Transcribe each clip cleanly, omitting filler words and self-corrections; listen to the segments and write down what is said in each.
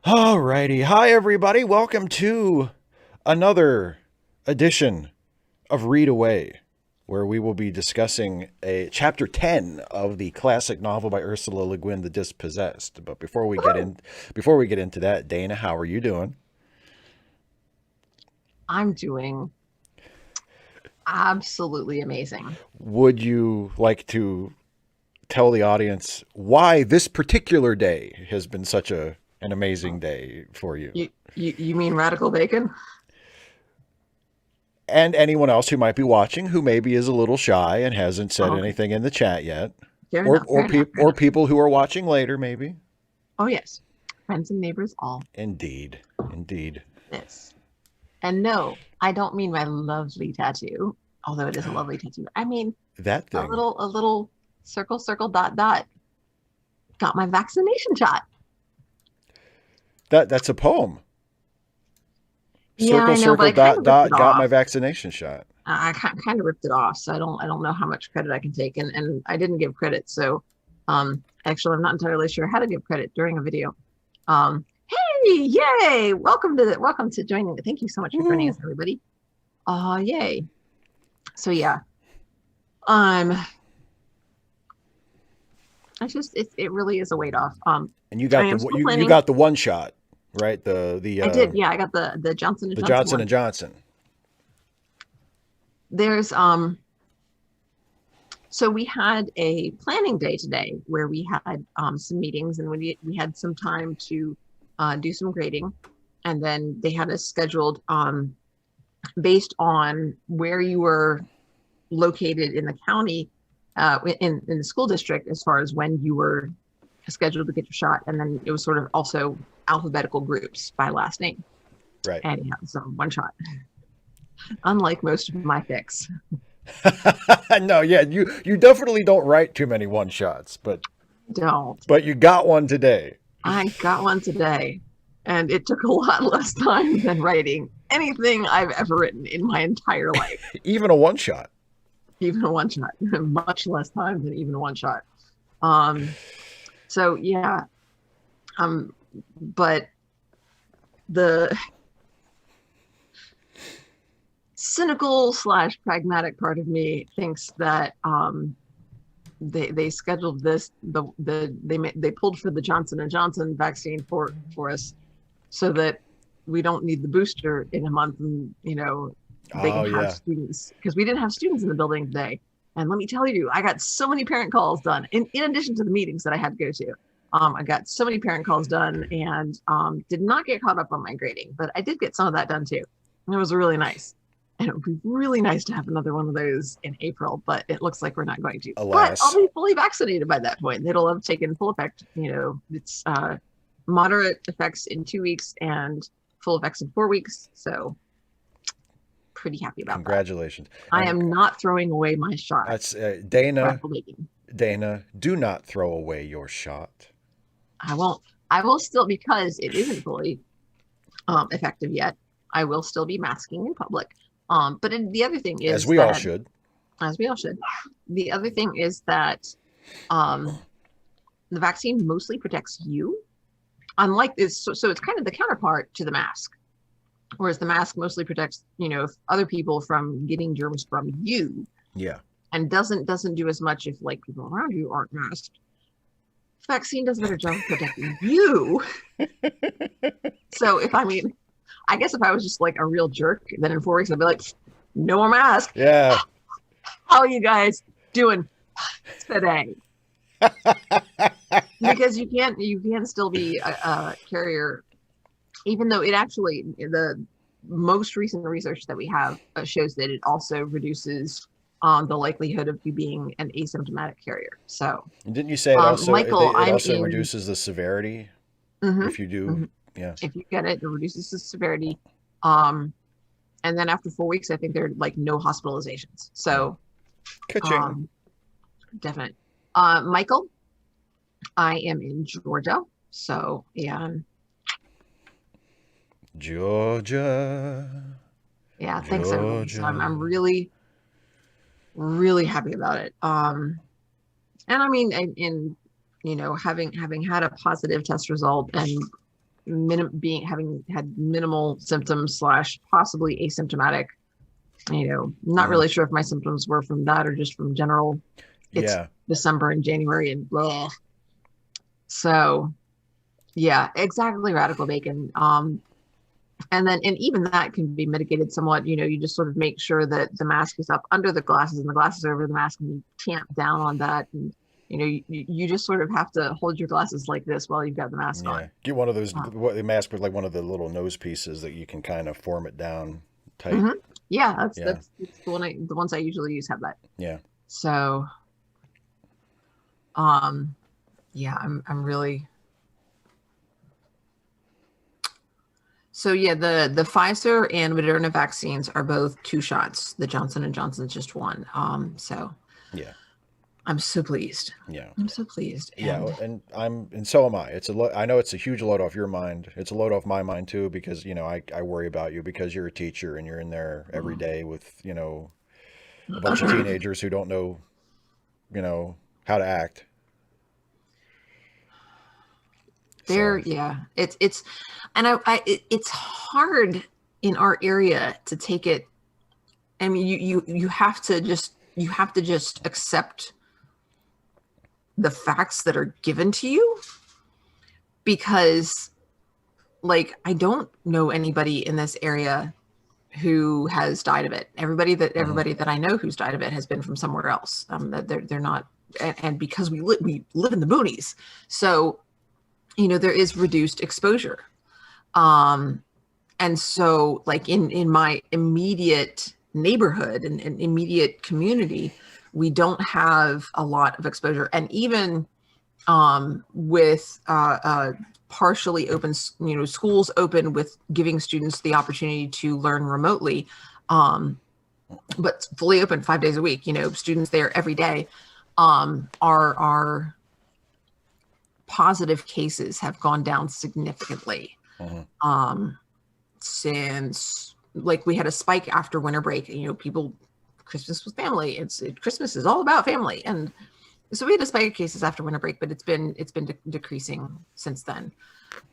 Alrighty. Hi, everybody. Welcome to another edition of Read Away, where we will be discussing a chapter 10 of the classic novel by Ursula Le Guin, The Dispossessed. But before we get into that, Dana, how are you doing? I'm doing absolutely amazing. Would you like to tell the audience why this particular day has been such an amazing day for you? You mean radical bacon? And anyone else who might be watching who maybe is a little shy and hasn't said Oh, okay. anything in the chat yet, Fair enough. Fair enough. Fair or enough. people who are watching later, maybe. Oh, yes. Friends and neighbors, all Indeed, indeed. this. And no, I don't mean my lovely tattoo, although it is a lovely tattoo. I mean That thing. a little circle, circle, dot, dot. Got my vaccination shot. That's a poem. Yeah, Circle, I know, but circle, I kind dot, of ripped it dot. Got my off. vaccination shot. Kind of ripped it off, so I don't know how much credit I can take, and I didn't give credit, so actually I'm not entirely sure how to give credit during a video. Hey, yay! Welcome to joining. Thank you so much for joining Woo. us, everybody. Yay! So yeah, um, it really is a weight off. And you I got am still you planning. got the one shot, right? I did, yeah, I got the Johnson and The Johnson Johnson one. and Johnson. There's So we had a planning day today where we had some meetings and we had some time to do some grading. And then they had us scheduled based on where you were located in the county, in the school district, as far as when you were scheduled to get your shot. And then it was sort of also alphabetical groups by last name. Right. And yeah, so one shot, unlike most of my picks. No, yeah, you definitely don't write too many one shots, Don't. but you got one today. I got one today, and it took a lot less time than writing anything I've ever written in my entire life. Even a one shot. Even a one shot, much less time than even a one shot. Um, so yeah, um, but the cynical slash pragmatic part of me thinks that they scheduled this they pulled for the Johnson and Johnson vaccine for us so that we don't need the booster in a month, and they can Oh have yeah. students, because we didn't have students in the building today. And let me tell you, I got so many parent calls done in addition to the meetings that I had to go to. I got so many parent calls done, and did not get caught up on my grading, but I did get some of that done too. And it was really nice. And it would be really nice to have another one of those in April, but it looks like we're not going to. But I'll Alas. be fully vaccinated by that point. It'll have taken full effect. It's moderate effects in 2 weeks and full effects in 4 weeks. So pretty happy about that. Congratulations. I And am not throwing away my shot. that's Dana. Rifle making. Dana, do not throw away your shot. I won't. I will still, because it isn't fully effective yet. I will still be masking in public. But the other thing As is we all that, should. as we all should, the other thing is that um, the vaccine mostly protects you. Unlike this, so it's kind of the counterpart to the mask, whereas the mask mostly protects other people from getting germs from you, Yeah. and doesn't do as much if like people around you aren't masked. Vaccine does a better job of protecting you. So I guess if I was just like a real jerk, then in 4 weeks I'd be like, no more mask. Yeah. How are you guys doing today? Because you can still be a carrier, even though it actually, the most recent research that we have shows that it also reduces the likelihood of you being an asymptomatic carrier. So, And didn't you say Michael, it I'm also in. reduces the severity Mhm, if you do? mhm. Yeah. If you get it, it reduces the severity. Um, and then after 4 weeks, I think there are like no hospitalizations. So, Ka-ching. um, definite. Michael, I am in Georgia. So, Georgia. yeah, thanks everybody. So I'm Georgia. really, really happy about it. And I mean, having had a positive test result and having had minimal symptoms slash possibly asymptomatic. Not really sure if my symptoms were from that or just from general. It's December and January and blah. So yeah, exactly, radical bacon. And even that can be mitigated somewhat. You just sort of make sure that the mask is up under the glasses and the glasses are over the mask, and you tamp down on that. And you just sort of have to hold your glasses like this while you've got the mask on. Get one of those mask with like one of the little nose pieces that you can kind of form it down tight. Yeah, that's the the ones I usually use have that. Yeah. So, yeah, I'm really. So yeah, the Pfizer and Moderna vaccines are both 2 shots. The Johnson & Johnson's just 1. So yeah, I'm so pleased. Yeah, I'm so pleased. And so am I. I know it's a huge load off your mind. It's a load off my mind too, because I worry about you because you're a teacher and you're in there every day with a bunch of teenagers who don't know how to act. It's hard in our area to take it. I mean, you have to just accept the facts that are given to you, because like I don't know anybody in this area who has died of it. Everybody that I know who's died of it has been from somewhere else. That they're not, and because we live in the boonies, so there is reduced exposure. And so like in my immediate neighborhood and immediate community, we don't have a lot of exposure. And even with partially open, schools open with giving students the opportunity to learn remotely, but fully open 5 days a week, students there every day, our positive cases have gone down significantly. Since like we had a spike after winter break, Christmas was family. Christmas is all about family. And so we had a spike of cases after winter break, but it's been decreasing since then.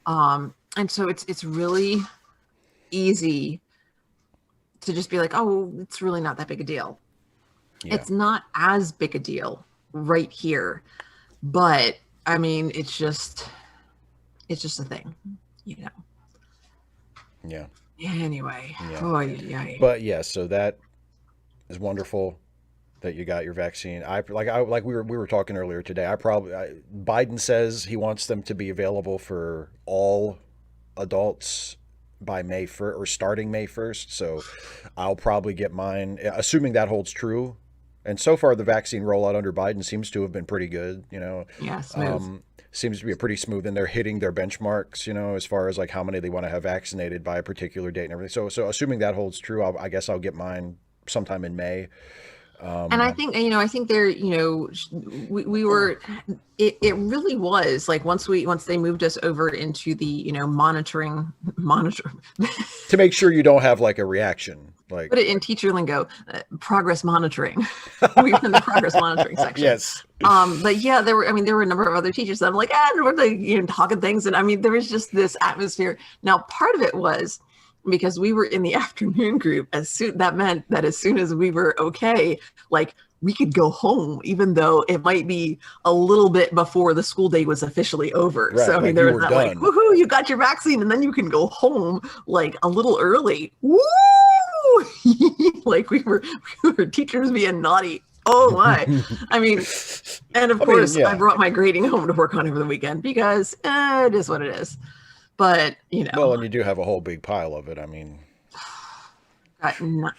And so it's really easy to just be like, oh, it's really not that big a deal. Yeah. It's not as big a deal right here, but I mean, it's just a thing, Yeah. Anyway. Yeah. Oh, yeah. But yeah, so that is wonderful that you got your vaccine. Like we were talking earlier today. Biden says he wants them to be available for all adults by May 1st or starting May 1st. So I'll probably get mine, assuming that holds true. And so far, the vaccine rollout under Biden seems to have been pretty good. Yeah, smooth. Seems to be pretty smooth, and they're hitting their benchmarks. As far as like how many they want to have vaccinated by a particular date and everything. So assuming that holds true, I guess I'll get mine sometime in May. And I think there, we were, it really was like once they moved us over into the, monitor to make sure you don't have like a reaction, like put it in teacher lingo, progress monitoring. We were in the progress monitoring section. Yes. But yeah, there were a number of other teachers that I'm like, we're like, talking things. And I mean, there was just this atmosphere. Now, part of it was because we were in the afternoon group. That meant that as soon as we were okay, like we could go home, even though it might be a little bit before the school day was officially over. Right, so I mean, there was that done. Like, woohoo, you got your vaccine, and then you can go home like a little early. Woo! Like we were teachers being naughty. Oh my! I mean, and of course, I brought my grading home to work on over the weekend because it is what it is. But well, and you do have a whole big pile of it. I mean, I'm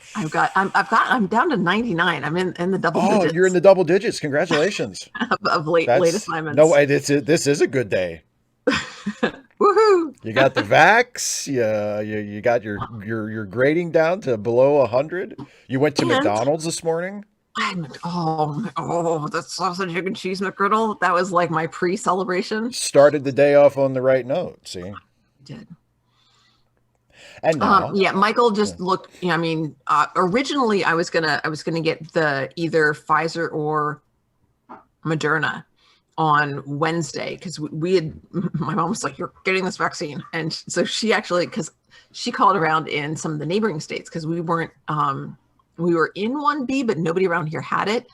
down to 99. I'm in the double digits. Oh, you're in the double digits. Congratulations. of late assignments. No, this is a good day. Woohoo! You got the vax. You got your grading down to below 100. You went to McDonald's this morning. The sausage, egg, and cheese McGriddle. That was like my pre-celebration. Started the day off on the right note. See, I did. And now, Michael just looked. I mean, originally I was gonna get the either Pfizer or Moderna, on Wednesday because we had, my mom was like, "You're getting this vaccine," and so she actually, because she called around in some of the neighboring states because we weren't, we were in 1B, but nobody around here had it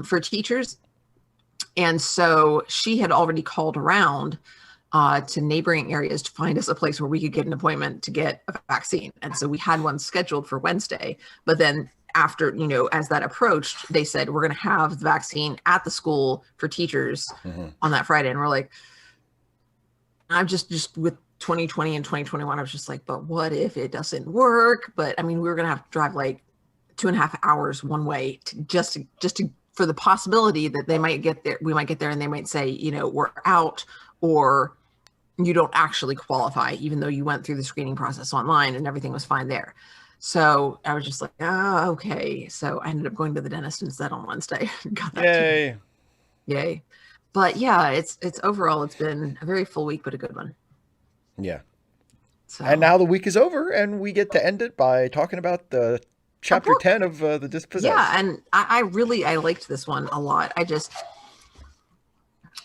for teachers, and so she had already called around to neighboring areas to find us a place where we could get an appointment to get a vaccine, and so we had one scheduled for Wednesday, but then after, as that approached, they said, we're going to have the vaccine at the school for teachers on that Friday. And we're like, I'm just with 2020 and 2021, I was just like, but what if it doesn't work? But I mean, we were going to have to drive like 2.5 hours one way for the possibility that they might get there. We might get there and they might say, we're out, or you don't actually qualify, even though you went through the screening process online and everything was fine there. So I was just like, oh, okay. So I ended up going to the dentist instead on Wednesday. Got that Yay. too. Yay. But yeah, it's overall, it's been a very full week, but a good one. Yeah. So, and now the week is over and we get to end it by talking about the chapter 10 of the Dispossessed. Yeah. And I liked this one a lot.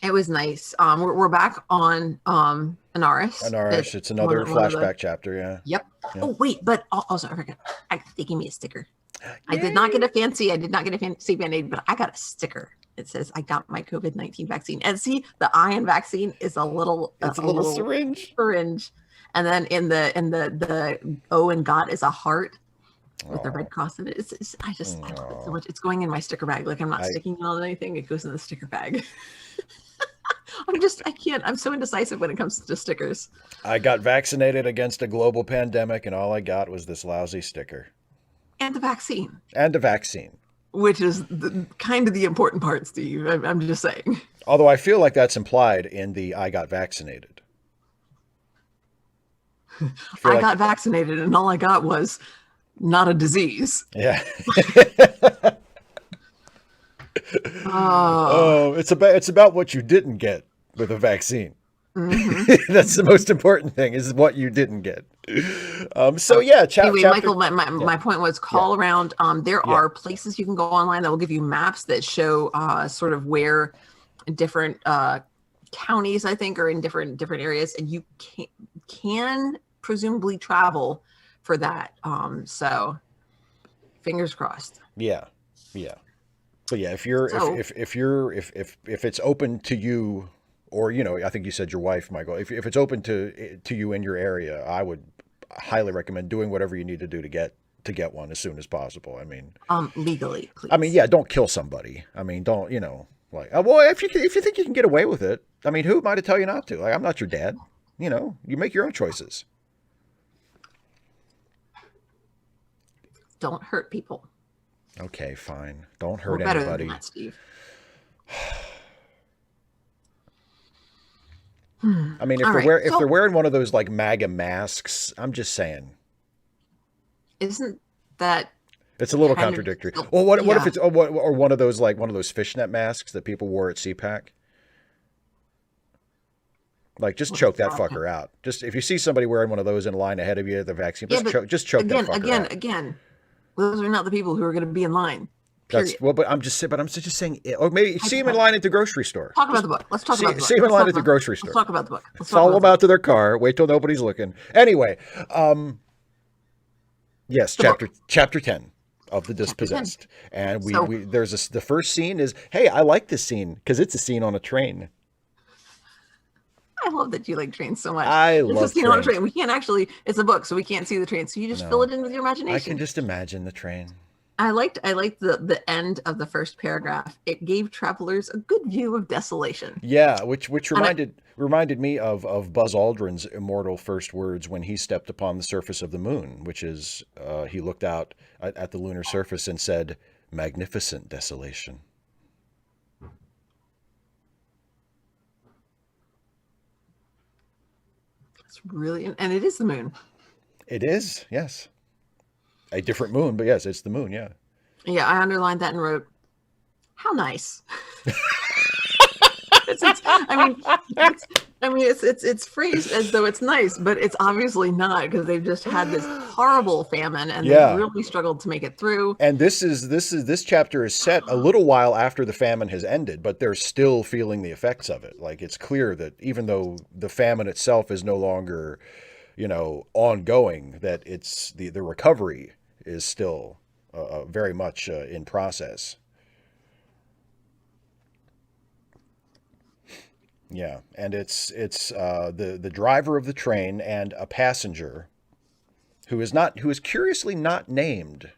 It was nice. We're back on Anaris. It's another flashback chapter. Yeah. Yep. Yeah. Oh wait, but also I forgot. They gave me a sticker. Yay. I did not get a fancy Band-Aid, but I got a sticker. It says I got my COVID-19 vaccine. And see, the I in vaccine is a little syringe. And then in the O and got is a heart with the red cross in it. I love it so much. It's going in my sticker bag. Like I'm not sticking it on anything. It goes in the sticker bag. I'm so indecisive when it comes to stickers. I got vaccinated against a global pandemic and all I got was this lousy sticker. And the vaccine. Which is kind of the important part, Steve. I'm just saying. Although I feel like that's implied in the I got vaccinated. I got vaccinated and all I got was not a disease. Yeah. Oh, it's about what you didn't get with a vaccine. Mm-hmm. That's the most important thing, is what you didn't get. Anyway, Michael, my point was call around. There are places you can go online that will give you maps that show sort of where different counties, I think, are in different areas, and you can presumably travel for that. So fingers crossed. Yeah. But yeah, if it's open to you, or I think you said your wife, Michael, if it's open to you in your area, I would highly recommend doing whatever you need to do to get one as soon as possible. I mean, legally, please. I mean, yeah, don't kill somebody. I mean, don't, well, if you think you can get away with it, I mean, who am I to tell you not to? Like, I'm not your dad. You make your own choices. Don't hurt people. Okay, fine. Don't hurt We're better anybody. Than that, Steve. I mean, if they're wearing one of those like MAGA masks, I'm just saying. Isn't that? It's a little contradictory. Well, what if it's or one of those fishnet masks that people wore at CPAC? Like, just choke that fucker out. Just if you see somebody wearing one of those in line ahead of you at the vaccine, just choke that fucker out. Again. Those are not the people who are going to be in line. Period. But I'm just saying, or maybe see him in line at the grocery store. Talk about the book. Let's talk about the book. See him in line at the grocery store. Let's talk about the book. Follow them out to their car. Wait till nobody's looking. Anyway, yes, chapter 10 of the Dispossessed, and the first scene is, hey, I like this scene because it's a scene on a train. I love that you like trains so much. It's a scene on a train. We can't actually, it's a book, so we can't see the train. So you just fill it in with your imagination. I can just imagine the train. I liked the end of the first paragraph. It gave travelers a good view of desolation. Yeah, which reminded me of Buzz Aldrin's immortal first words when he stepped upon the surface of the moon, which is he looked out at the lunar surface and said, "Magnificent desolation." It's really, and it is the moon. It is, yes. A different moon, but yes, it's the moon, yeah. Yeah, I underlined that and wrote, how nice. I mean, it's phrased as though it's nice, but it's obviously not because they've just had this horrible famine and they've Yeah. really struggled to make it through. And this chapter is set a little while after the famine has ended, but they're still feeling the effects of it. Like it's clear that even though the famine itself is no longer, ongoing, that it's the recovery is still very much in process. Yeah, and it's the driver of the train and a passenger who is curiously not named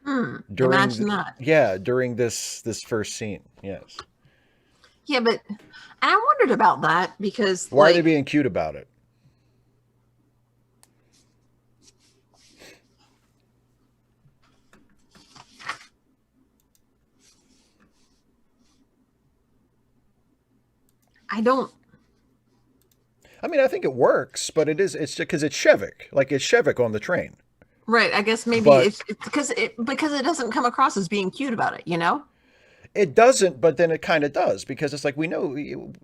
during Imagine that. during this first scene. Yes. Yeah, but and I wondered about that because, Why are they like, being cute about it? I don't. I mean, I think it works, but it's because it's Shevik. Like it's Shevik on the train. Right. I guess maybe But it's because it doesn't come across as being cute about it, you know? it doesn't, but then it kind of does because it's like we know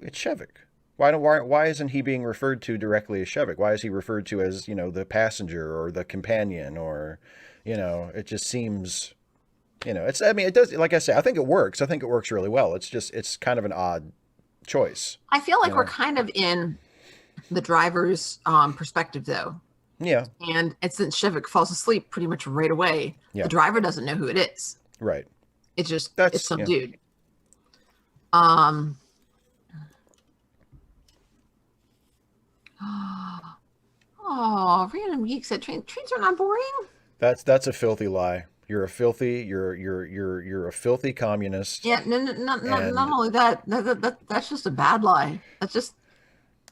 it's Shevik. Why isn't he being referred to directly as Shevik? Why is he referred to as, the passenger or the companion or, it just seems, it's, I mean, it does, like I say, I think it works. I think it works really well. It's kind of an odd choice. I feel You like we're know? kind of in the driver's perspective, though. Yeah. And it's since Shevik falls asleep pretty much right away, Yeah. the driver doesn't know who it is. Right. It's some Yeah. dude. Um. Oh, random geek said trains are not boring. That's a filthy lie. You're a filthy communist. Yeah, no, no, not And only that, that's just a bad lie. That's just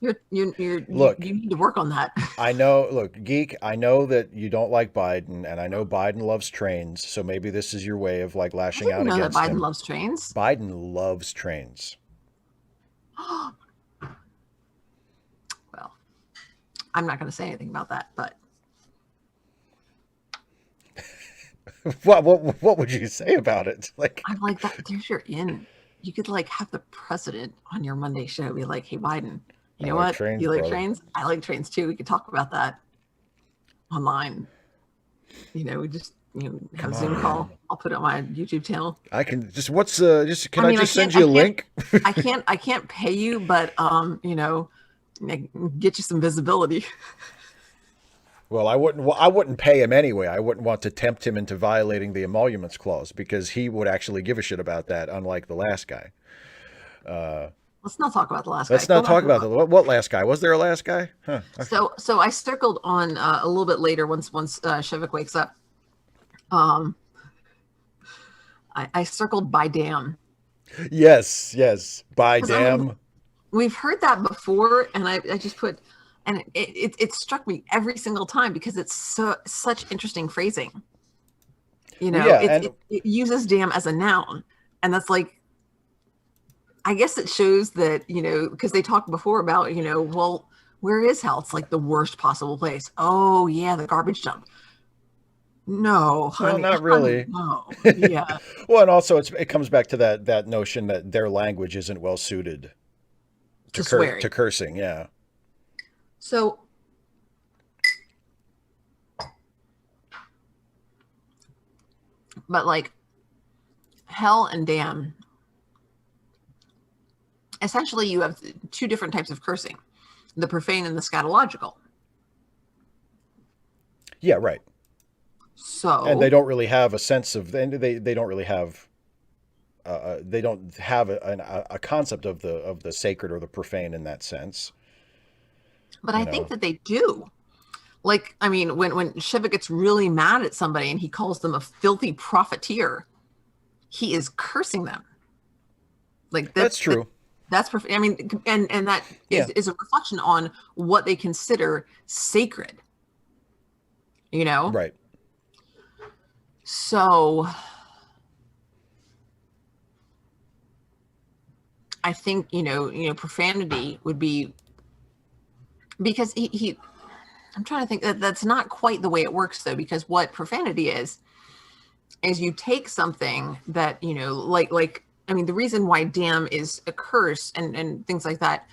look, you need to work on that. look, geek, I know that you don't like Biden, and I know Biden loves trains, so maybe this is your way of like I lashing didn't out know that against Biden him. loves trains. Biden loves trains. Well, I'm not going to say anything about that, but What would you say about it? Like, I'm like that. There's your in. You could like have the president on your Monday show be like, "Hey, Biden, you I know like what? trains, You like brother. trains? I like trains too. We could talk about that online. We just have Come a Zoom on, call. man. I'll put it on my YouTube channel. I can just what's just can I I mean, just send you a link? I can't pay you, but get you some visibility. Well, I wouldn't pay him anyway. I wouldn't want to tempt him into violating the emoluments clause because he would actually give a shit about that, unlike the last guy. Let's not talk about the last guy. Let's Go not back talk to the about book. what last guy. Was there a last guy? Huh. So I circled on a little bit later once Shevik wakes up. Um, I circled by damn. Yes. By 'Cause, I mean, damn. we've heard that before, and I just put, and it struck me every single time because it's such interesting phrasing. Well, yeah, and It uses damn as a noun, and that's like, I guess it shows that, because they talked before about, well, where is hell? It's like the worst possible place. Oh yeah, the garbage dump. No, well, honey, not really. no, yeah, Well, and also it comes back to that notion that their language isn't well suited to to swearing. cursing. Yeah. So, but like hell and damn, essentially you have two different types of cursing, the profane and the scatological. Yeah. Right. And they So, don't really have a sense of they don't really have they don't have a concept of the sacred or the profane in that sense. but You I think know. that they do. Like, I mean, when Shiva gets really mad at somebody and he calls them a filthy profiteer, he is cursing them. Like That's true. that's perfect. I mean, and that Yeah. is a reflection on what they consider sacred. You know, Right. so I think profanity would be because he I'm trying to think that that's not quite the way it works though, because what profanity is you take something that, like I mean, the reason why damn is a curse and things like that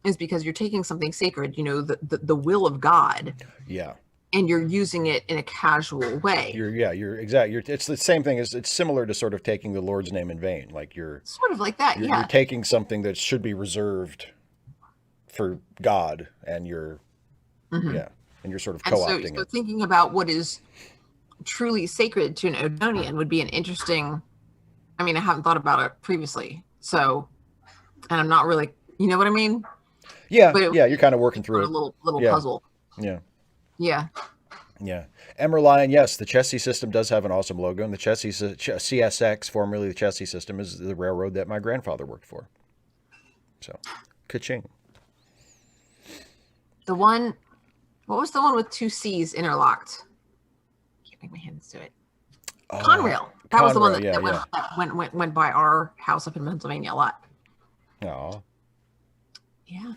is because you're taking something sacred, the will of God, Yeah. and you're using it in a casual way. You're exactly. It's the same thing as it's similar to sort of taking the Lord's name in vain. Like Sort of like that, you're yeah. taking something that should be reserved for God, and Hmm. you're sort of And so, co-opting so it. thinking about what is truly sacred to an Odonian would be an interesting. I mean, I haven't thought about it previously, so, and I'm not really, you know what I mean? Yeah, But it yeah, you're kind of would working be through a it. little Yeah, puzzle. yeah, Yeah. yeah. Emerlion, yes, the Chessie system does have an awesome logo, and the CSX, formerly the Chessie system, is the railroad that my grandfather worked for. So, ka-ching. The one, what was the one with two C's interlocked? Can't make my hands do it. Conrail. That was the one Conrail, yeah, yeah. that went by our house up in Pennsylvania a lot. Aw. Yeah.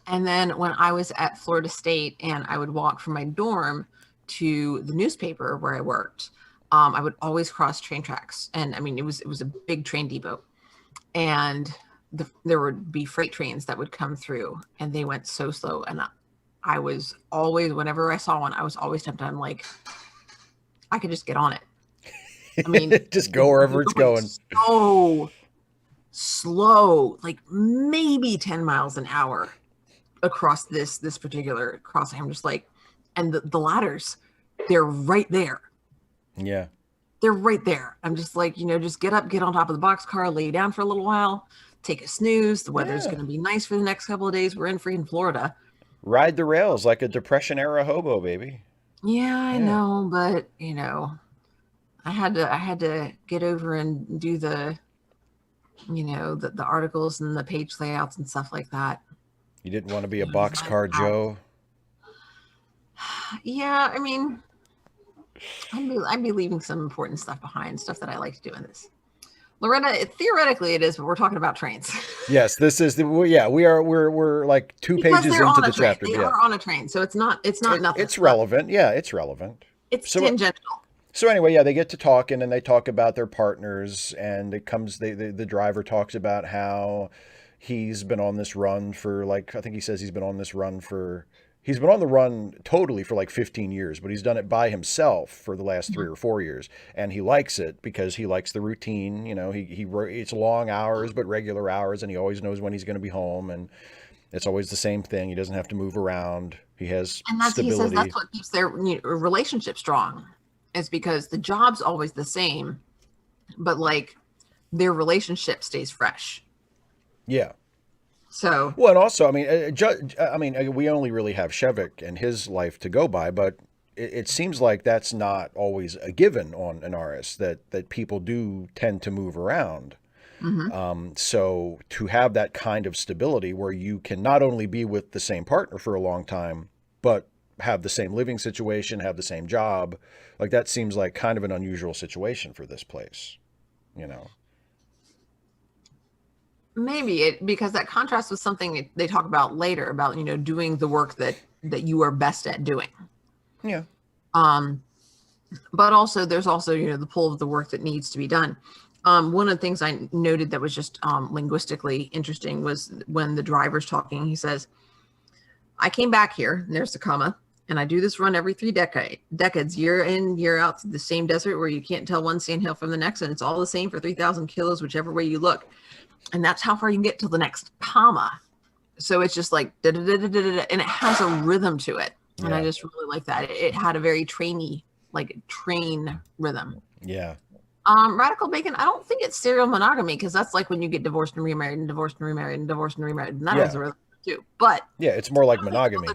And then when I was at Florida State and I would walk from my dorm to the newspaper where I worked, I would always cross train tracks. And I mean, it was a big train depot, and there would be freight trains that would come through, and they went so slow. And I was always, whenever I saw one, I was always tempted. I'm like, I could just get on it. I mean, Just go wherever it's going. so slow, like maybe 10 miles an hour across this particular crossing. I'm just like, and the ladders, they're right there. Yeah. They're right there. I'm just like, just get up, get on top of the boxcar, lay down for a little while, take a snooze. The weather's going to be nice for the next couple of days. We're in freaking Florida. Ride the rails like a Depression era hobo, baby. Yeah, I Yeah. know, but I had to get over and do the articles and the page layouts and stuff like that. You didn't want to be a Design boxcar out. Joe. Yeah, I mean, I'd be leaving some important stuff behind, stuff that I like to do in this. Loretta, theoretically it is, but we're talking about trains. Yes, this is we're like two Because pages they're into on a the train. chapter. They Yeah. are on a train, so it's not nothing. It's relevant. Yeah, it's relevant. It's So tangential. so anyway, yeah, they get to talking and they talk about their partners, and it comes the driver talks about how he's been on this run for, like, I think he says he's been on the run totally for like 15 years, but he's done it by himself for the last 3 or 4 years, and he likes it because he likes the routine. It's long hours but regular hours, and he always knows when he's going to be home, and it's always the same thing. He doesn't have to move around. He has And he says stability. that's what keeps their relationship strong, is because the job's always the same, but like their relationship stays fresh. Yeah. So, Well, and also, I mean, we only really have Shevik and his life to go by, but it seems like that's not always a given on Anaris, that people do tend to move around. So to have that kind of stability where you can not only be with the same partner for a long time, but have the same living situation, have the same job, like that seems like kind of an unusual situation for this place, you know? maybe because that contrasts with something they talk about later about doing the work that you are best at doing. Yeah. But also there's also the pull of the work that needs to be done. One of the things I noted that was just linguistically interesting was when the driver's talking. He says, I came back here, and there's the comma, and I do this run every 3 decades, year in, year out, through the same desert where you can't tell one sandhill from the next, and it's all the same for 3,000 kilos, whichever way you look. And that's how far you can get till the next comma. So it's just like, da, da, da, da, da, da, and it has a rhythm to it. And Yeah. I just really like that. It had a very trainy, like train rhythm. Yeah. Radical bacon, I don't think it's serial monogamy, because that's like when you get divorced and remarried and divorced and remarried and divorced and remarried. And that has a rhythm too. But Yeah. It's more like monogamy.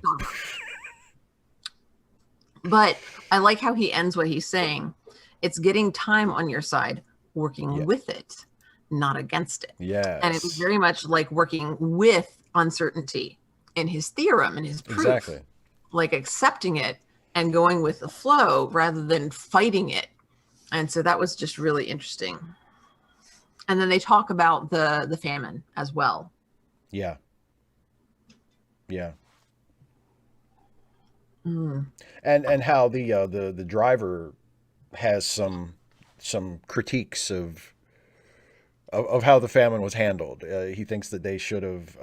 But I like how he ends what he's saying. It's getting time on your side, working with it, not against it. Yes. And it was very much like working with uncertainty in his theorem and his proof. Exactly. Like accepting it and going with the flow rather than fighting it. And so that was just really interesting. And then they talk about the famine as well. Yeah. Yeah. Mm. And how the driver has some critiques of of how the famine was handled. He thinks that they should have.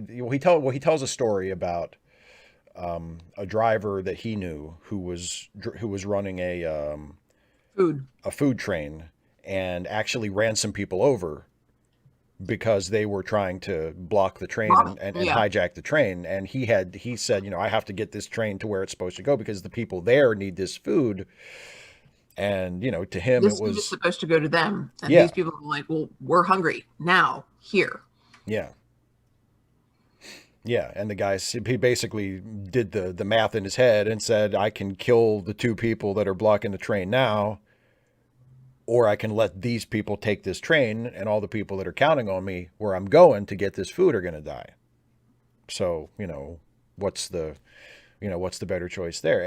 He tells a story about a driver that he knew who was running Food. a food train and actually ran some people over because they were trying to block the train and Yeah. hijack the train. And he said, I have to get this train to where it's supposed to go because the people there need this food. And, to him, it This food is was, supposed to go to them. And yeah, these people are like, well, we're hungry now, here. yeah. Yeah, and the guy, he basically did the math in his head and said, I can kill the two people that are blocking the train now, or I can let these people take this train, and all the people that are counting on me where I'm going to get this food are going to die. So, what's the what's the better choice there?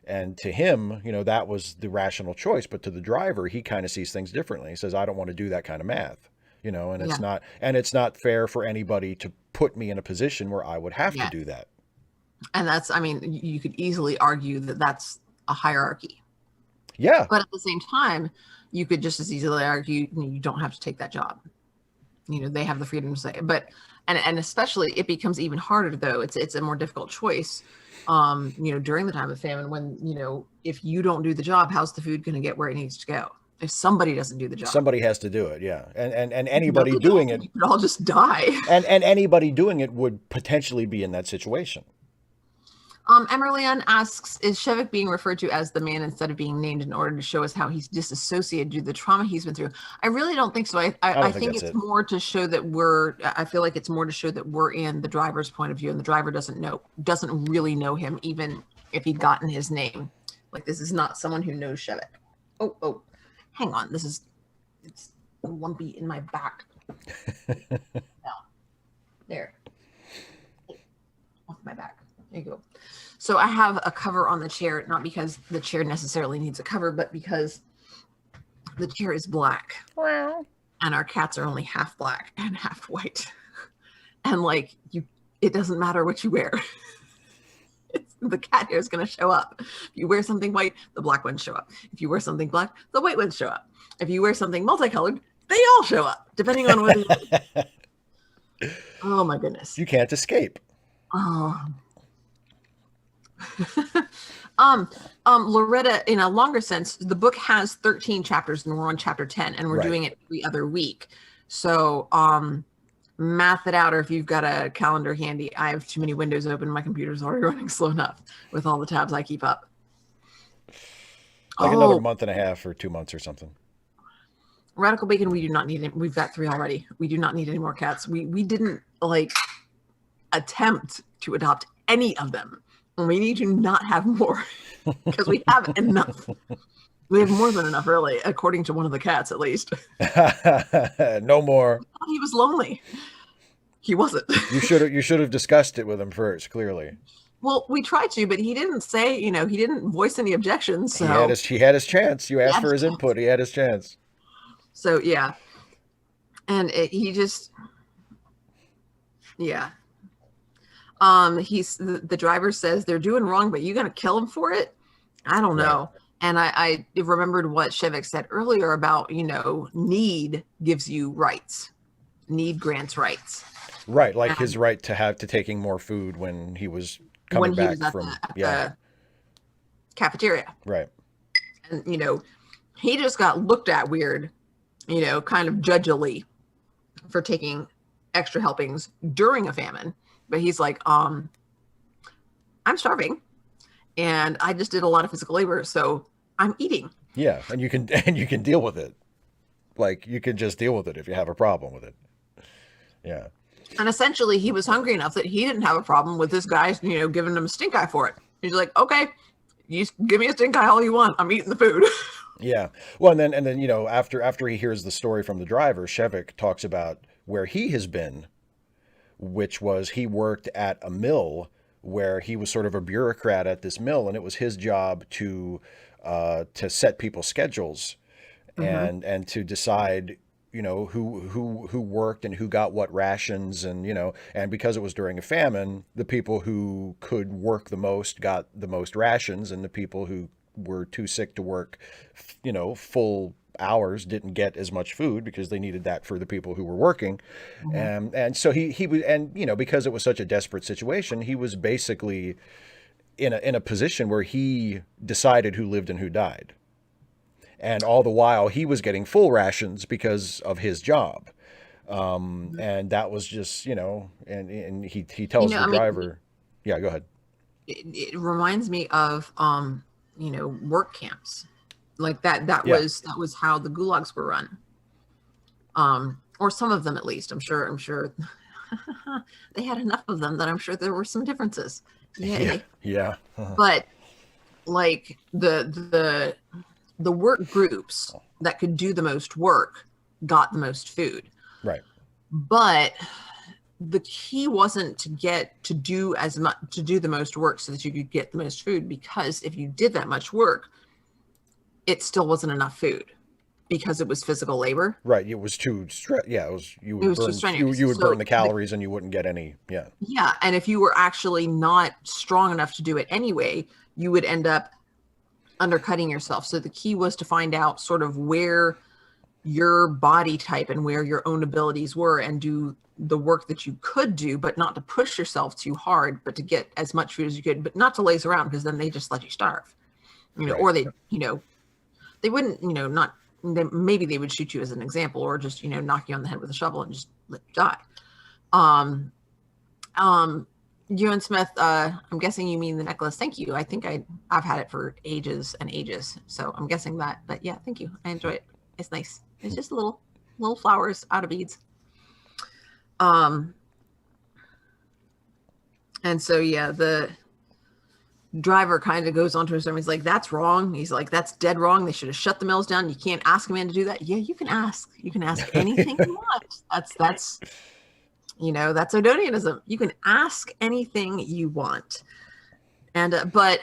And to him, that was the rational choice, but to the driver, he kind of sees things differently. He says, I don't want to do that kind of math. And Yeah. it's not fair for anybody to put me in a position where I would have to Yeah. do that. And you could easily argue that that's a hierarchy. Yeah. But at the same time, you could just as easily argue you don't have to take that job. They have the freedom to say it. But and especially it becomes even harder though. It's a more difficult choice. During the time of famine when, if you don't do the job, how's the food going to get where it needs to go? If somebody doesn't do the job. Somebody has to do it, yeah. And anybody doing it, you could all just die. and anybody doing it would potentially be in that situation. Emerlian asks, is Shevik being referred to as the man instead of being named in order to show us how he's disassociated due to the trauma he's been through? I really don't think so. I think it's more to show that I feel like it's more to show that we're in the driver's point of view, and the driver doesn't really know him, even if he'd gotten his name. Like, this is not someone who knows Shevik. Oh, hang on. It's lumpy in my back. No. There. Off my back. There you go. So I have a cover on the chair, not because the chair necessarily needs a cover, but because the chair is black. Wow. And our cats are only half black and half white. And it doesn't matter what you wear. The cat hair is going to show up. If you wear something white, the black ones show up. If you wear something black, the white ones show up. If you wear something multicolored, they all show up, depending on whether Oh my goodness. You can't escape. Oh. Loretta, in a longer sense, the book has 13 chapters and we're on chapter 10 and we're doing it every other week. So, math it out, or if you've got a calendar handy. I have too many windows open. My computer's already running slow enough with all the tabs I keep up. Like another month and a half or 2 months or something. Radical Bacon, we do not need it. We've got 3 already. We do not need any more cats. We didn't attempt to adopt any of them. We need to not have more because we have enough. We have more than enough, really, according to one of the cats, at least. No more. He was lonely. He wasn't. You should have discussed it with him first, clearly. Well, we tried to, but he didn't say, he didn't voice any objections. So. He had his chance. You asked for his input. He had his chance. So, yeah. And he just, yeah. The driver says they're doing wrong, but you gonna kill him for it? I don't know. Right. And I remembered what Shevik said earlier about, need gives you rights. Need grants rights. Right, like his right to taking more food when he was coming back from the cafeteria. Right. And he just got looked at weird, kind of judgily for taking extra helpings during a famine. But he's like, I'm starving and I just did a lot of physical labor, so I'm eating. Yeah, and you can deal with it. Like, you can just deal with it if you have a problem with it. Yeah. And essentially he was hungry enough that he didn't have a problem with this guy, giving him a stink eye for it. He's like, okay, you give me a stink eye all you want. I'm eating the food. Yeah. Well, and then after he hears the story from the driver, Shevik talks about where he has been, which was he worked at a mill where he was sort of a bureaucrat at this mill, and it was his job to set people's schedules and to decide, who worked and who got what rations, and and because it was during a famine, the people who could work the most got the most rations, and the people who were too sick to work, full hours didn't get as much food because they needed that for the people who were working. Mhm. And so he was, and because it was such a desperate situation, he was basically in a position where he decided who lived and who died. And all the while he was getting full rations because of his job. And that was just, and he tells the I mean, driver, yeah, go ahead. it reminds me of work camps, like that Yeah. was how the gulags were run, or some of them at least. I'm sure they had enough of them that I'm sure there were some differences. Yeah. Yay. Yeah. But like the work groups that could do the most work got the most food. Right. But the key wasn't to do the most work so that you could get the most food, because if you did that much work, it still wasn't enough food because it was physical labor. Right. It was too yeah, it was It was too strenuous. you would burn So the calories and you wouldn't get any. Yeah. yeah, and if you were actually not strong enough to do it anyway, you would end up undercutting yourself. So the key was to find out sort of where your body type and where your own abilities were, and do the work that you could do, but not to push yourself too hard, but to get as much food as you could, but not to laze around, because then they just let you starve, Right. or they wouldn't, maybe they would shoot you as an example, or just, knock you on the head with a shovel and just let you die. Ewan Smith, I'm guessing you mean the necklace. Thank you. I think I've had it for ages and ages, so I'm guessing that. But yeah, thank you. I enjoy it. It's nice. It's just little flowers out of beads. And so yeah, the driver kind of goes on to his sermon. He's like, "That's wrong." He's like, "That's dead wrong. They should have shut the mills down. You can't ask a man to do that." Yeah, you can ask. You can ask anything you want. That's that's Odonianism. You can ask anything you want. And but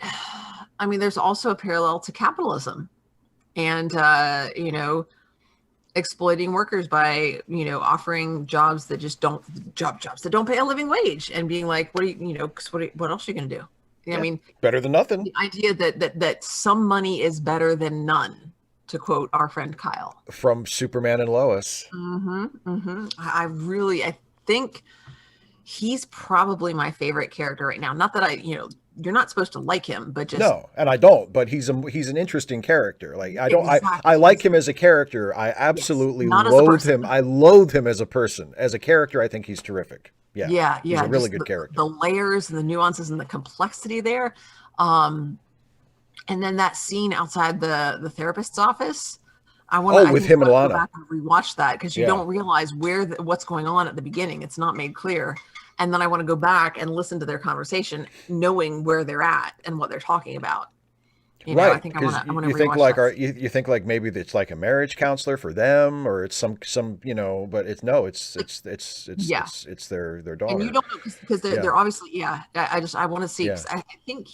I mean, there's also a parallel to capitalism, and exploiting workers by offering jobs that just jobs that don't pay a living wage, and being like, what else are you gonna do? I mean, better than nothing. the idea that some money is better than none, to quote our friend Kyle From Superman and Lois. I think he's probably my favorite character right now. Not that you're not supposed to like him, but just No, and I don't, but he's an interesting character. Like I don't exactly. I like him as a character. I absolutely not as a loathe person. him. I loathe him as a person. As a character, I think he's terrific. Yeah. He's a really good character. The layers and the nuances and the complexity there. And then that scene outside the therapist's office. With him and Go Lana. back and rewatch that, because you don't realize what's going on at the beginning. It's not made clear. And then I want to go back and listen to their conversation, knowing where they're at and what they're talking about. Right. I think I want to you think rewatch like that. you think like maybe it's like a marriage counselor for them, or it's some but it's their daughter. And you don't know, because they're obviously I want to see. Yeah. I think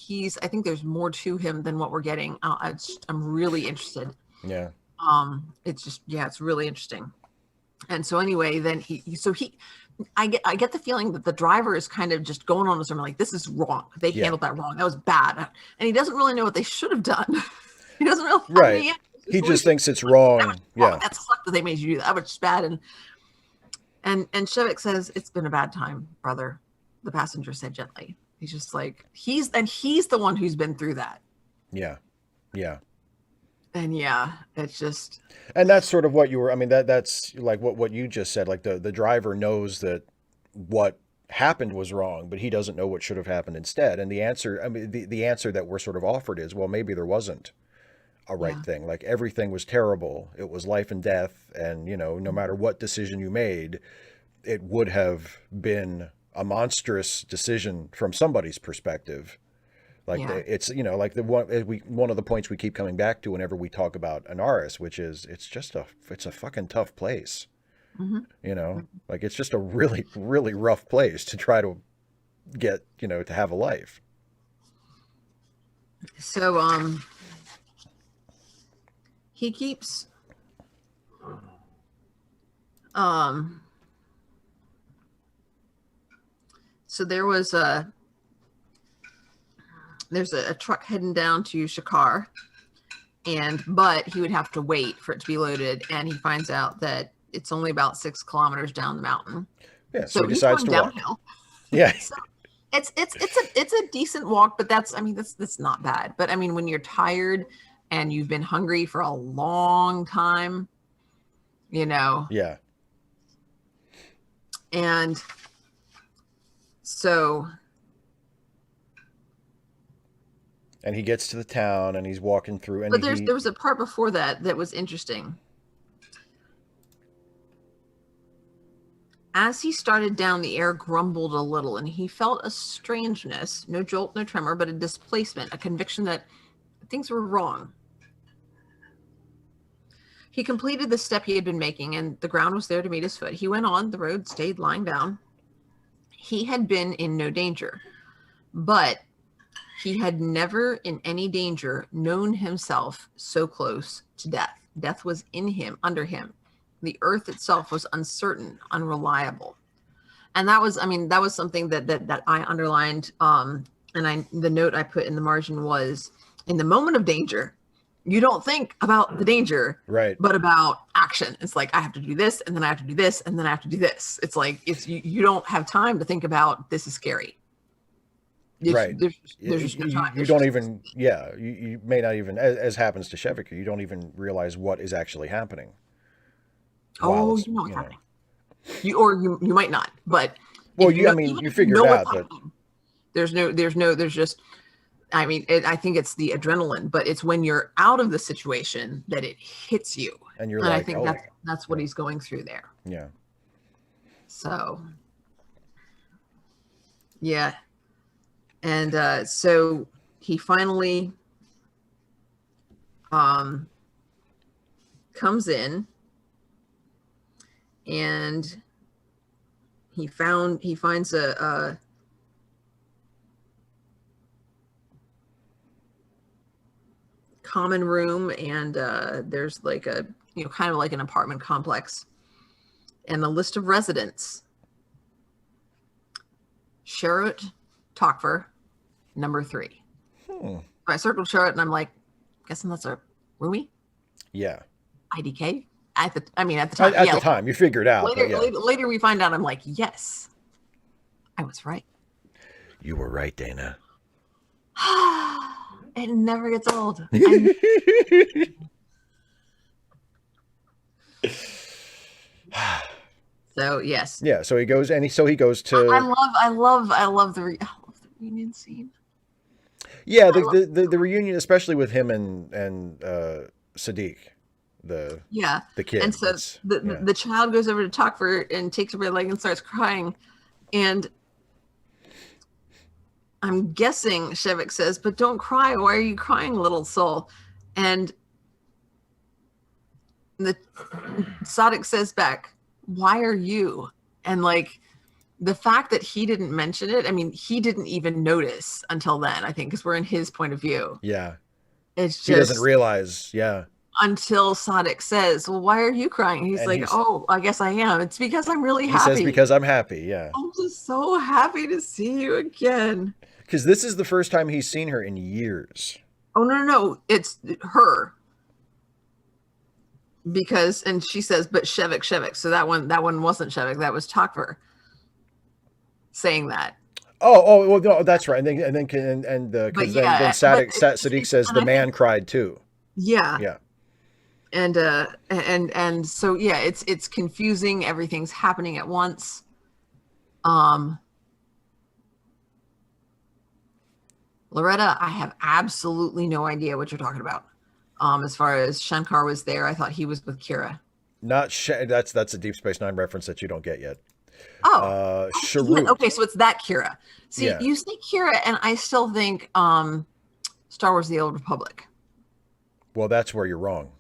there's more to him than what we're getting. I'm really interested. Yeah. It's just it's really interesting. And so anyway, then I get the feeling that the driver is kind of just going on with him like, this is wrong. They handled that wrong. That was bad. And he doesn't really know what they should have done. He doesn't really right. He just thinks it's wrong. Yeah. That sucked that they made you do that. That was bad. And Shevik says, "It's been a bad time, brother." The passenger said gently. He's just like, he's the one who's been through that. Yeah. Yeah. And it's just, and that's sort of what you were. I mean, that's like what you just said. Like the driver knows that what happened was wrong, but he doesn't know what should have happened instead. And the answer, I mean, the answer that we're sort of offered is, well, maybe there wasn't a right thing. Like everything was terrible. It was life and death. And, no matter what decision you made, it would have been a monstrous decision from somebody's perspective. Like it's like one of the points we keep coming back to whenever we talk about Anaris, which is it's a fucking tough place. Like it's just a really, really rough place to try to get, to have a life. So he keeps so there's a truck heading down to Shakar, but he would have to wait for it to be loaded, and he finds out that it's only about 6 kilometers down the mountain. Yeah, So he he's decides going to walk. downhill. Yeah. So it's a decent walk, but that's not bad. But I mean, when you're tired and you've been hungry for a long time, Yeah. And so. And he gets to the town and he's walking through. And but there was a part before that was interesting. As he started down, the air grumbled a little, and he felt a strangeness, no jolt, no tremor, but a displacement, a conviction that things were wrong. He completed the step he had been making, and the ground was there to meet his foot. He went on, the road stayed lying down. He had been in no danger, but he had never in any danger known himself so close to death. Death was in him, under him. The earth itself was uncertain, unreliable. And that was something that I underlined. The note I put in the margin was, in the moment of danger, you don't think about the danger, right, but about action. It's like, I have to do this, and then I have to do this, and then I have to do this. It's like, you don't have time to think about, this is scary. Right. There's no time. You don't even, you may not even, as happens to Shevik, you don't even realize what is actually happening. Oh, you know what's happening. You might not, but well, you figure it out. But there's just, I think it's the adrenaline, but it's when you're out of the situation that it hits you, and you're like, I think that's what he's going through there. Yeah. So, yeah, and so he finally comes in. And he finds a common room, and there's like a, kind of like an apartment complex, and the list of residents: Sherrod Tokver, number 3. I circled Sherrod, and I'm like, guessing that's a roomie. Yeah. IDK. At the time. At the time, you figured out. Later, we find out. I'm like, yes, I was right. You were right, Dana. It never gets old. So yes. Yeah. So he goes, and he goes to. I love the reunion scene. Yeah, the reunion, especially with him and Sadiq. The kid, and so the child goes over to Tokver and takes her by the leg and starts crying, and I'm guessing Shevik says, "But don't cry. Why are you crying, little soul?" And the Sadiq says back, "Why are you?" And like, the fact that he didn't mention it, he didn't even notice until then, I think, because we're in his point of view. Yeah, it's just, he doesn't realize. Yeah. Until Sadiq says, "Well, why are you crying?" He's like, "Oh, I guess I am. It's because I'm really happy." He says, "Because I'm happy." Yeah. I'm just so happy to see you again. Because this is the first time he's seen her in years. Oh no, it's her. And she says, "But Shevik." So that one wasn't Shevik. That was Tokver saying that. Oh, well, no, that's right. And then Sadiq says the man cried too. Yeah. Yeah. And so it's confusing. Everything's happening at once. Loretta, I have absolutely no idea what you're talking about. As far as Shankar was there, I thought he was with Kira. That's a Deep Space Nine reference that you don't get yet. Oh, Sharut. Okay, so it's that Kira. See, you say Kira, and I still think Star Wars: The Old Republic. Well, that's where you're wrong.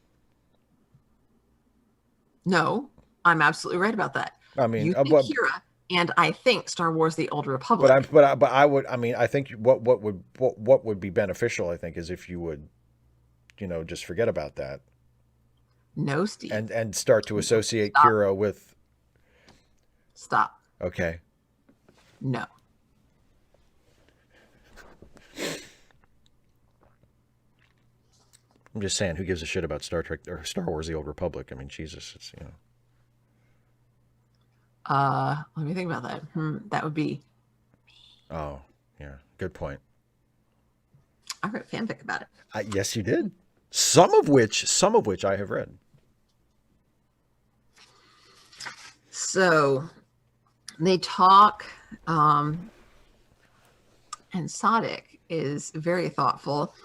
No, I'm absolutely right about that. I mean, you think Kira, and I think Star Wars: The Old Republic. But I would. I think what would be beneficial, I think, is if you would, just forget about that. No, Steve. And start to associate Kira with. Stop. Okay. No. I'm just saying, who gives a shit about Star Trek or Star Wars: The Old Republic? I mean, Jesus, it's Let me think about that. That would be. Oh, yeah, good point. I wrote fanfic about it. Yes, you did. Some of which I have read. So they talk, and Sadik is very thoughtful.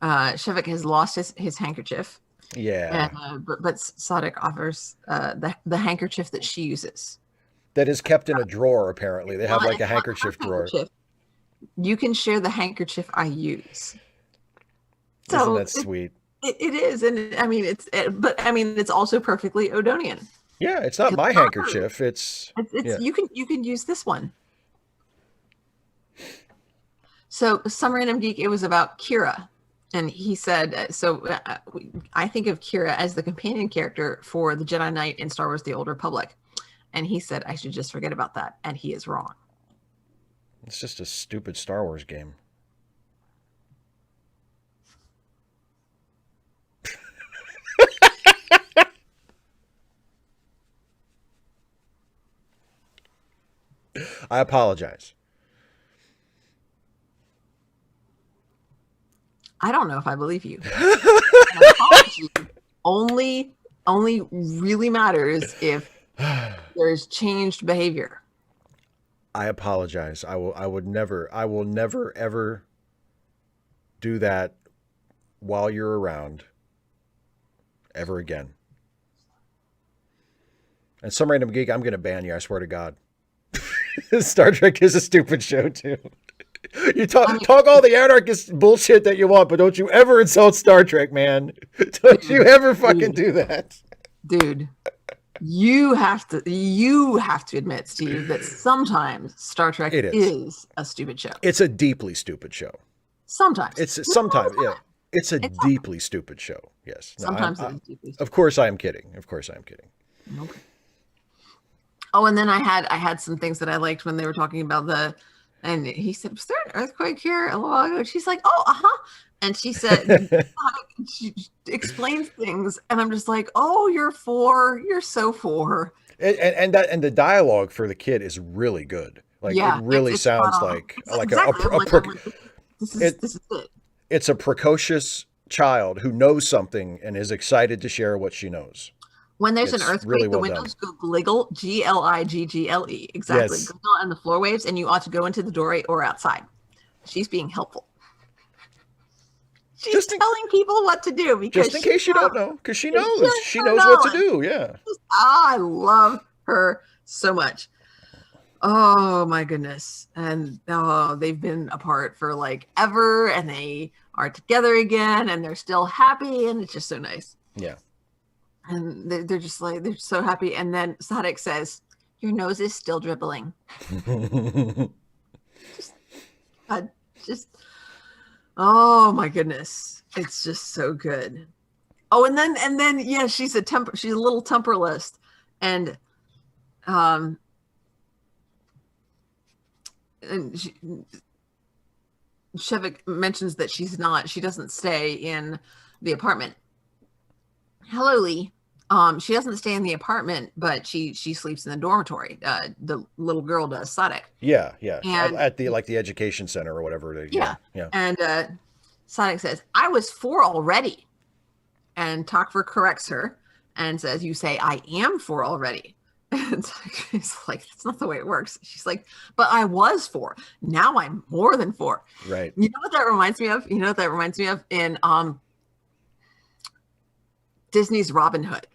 Shevik has lost his handkerchief. Yeah. And, but Sadik offers the handkerchief that she uses. That is kept in a drawer, apparently. They have like a handkerchief drawer. You can share the handkerchief I use. So isn't that sweet? It is. And I mean, it's also perfectly Odonian. Yeah, it's not my handkerchief. It's yeah. You can use this one. So Some Random Geek, it was about Kira. And he said, I think of Kira as the companion character for the Jedi Knight in Star Wars: The Old Republic. And he said, I should just forget about that. And he is wrong. It's just a stupid Star Wars game. I apologize. I don't know if I believe you. An apology only really matters if there's changed behavior. I apologize. I will never ever do that while you're around ever again. And Some Random Geek, I'm going to ban you. I swear to God. Star Trek is a stupid show too. You talk all the anarchist bullshit that you want, but don't you ever insult Star Trek, man. Don't you ever fucking do that. Dude, you have to admit, Steve, that sometimes Star Trek is a stupid show. It's a deeply stupid show. Sometimes. Yeah. It's a deeply stupid show. Yes. No, sometimes it is deeply stupid. Of course I am kidding. Okay. Oh, and then I had some things that I liked when they were talking about and he said, was there an earthquake here a while ago? She's like, oh, uh-huh. And she said, she explains things, and I'm just like, oh, you're so four. And the dialogue for the kid is really good. Like, it really sounds like this is it. It's a precocious child who knows something and is excited to share what she knows. When there's an earthquake, really the windows go gliggle, Gliggle. Exactly. Yes. Gliggle, and the floor waves, and you ought to go into the doorway or outside. She's being helpful. She's telling people what to do because just in case you don't know, because she knows. She knows what to do. Yeah. I love her so much. Oh my goodness. And they've been apart for like ever, and they are together again, and they're still happy, and it's just so nice. Yeah. And they're just like, they're so happy. And then Sadik says, your nose is still dribbling. Oh my goodness. It's just so good. Oh, and then yeah, she's a little temporalist. And Shevik mentions that she doesn't stay in the apartment. Hello, Lee. She doesn't stay in the apartment, but she sleeps in the dormitory. The little girl does, Sadik. Yeah. And, at the education center or whatever. Yeah. And Sadik says, I was 4 already. And Tokver corrects her and says, you say, I am 4 already. And it's like, that's not the way it works. She's like, but I was 4. Now I'm more than 4. Right. You know what that reminds me of? In Disney's Robin Hood.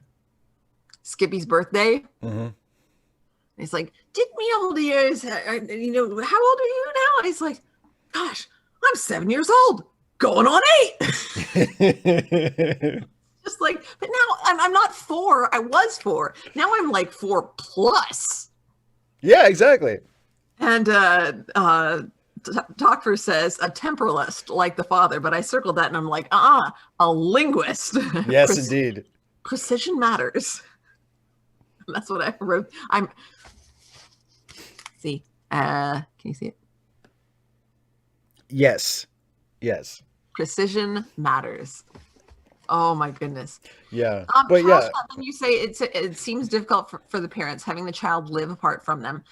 Skippy's birthday. Mm-hmm. He's like, did me old years, how old are you now? And he's like, gosh, I'm 7 years old, going on 8. Just like, but now I'm not 4. I was 4. Now I'm like 4 plus. Yeah, exactly. And Tokver says a temporalist like the father, but I circled that and I'm like, a linguist. Yes, indeed. Precision matters. That's what I wrote. See, can you see it? Yes. Precision matters. Oh my goodness. Yeah. But How yeah, about when you say it seems difficult for the parents having the child live apart from them?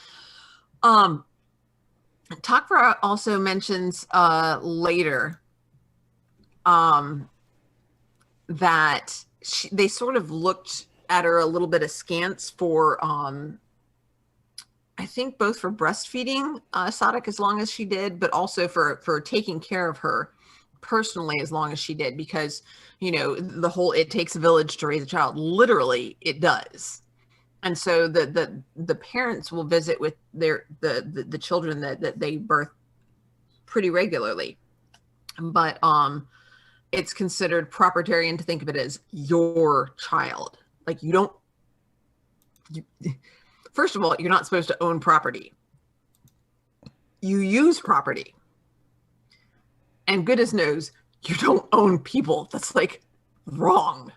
Um, Takra also mentions later um, that they sort of looked at her a little bit askance for I think both for breastfeeding Sadek as long as she did, but also for taking care of her personally as long as she did, because the whole "it takes a village to raise a child," literally it does. And so the parents will visit with the children that they birth pretty regularly, but it's considered propertarian to think of it as your child. Like, you don't you, first of all, you're not supposed to own property. You use property. And goodness knows you don't own people. That's like wrong.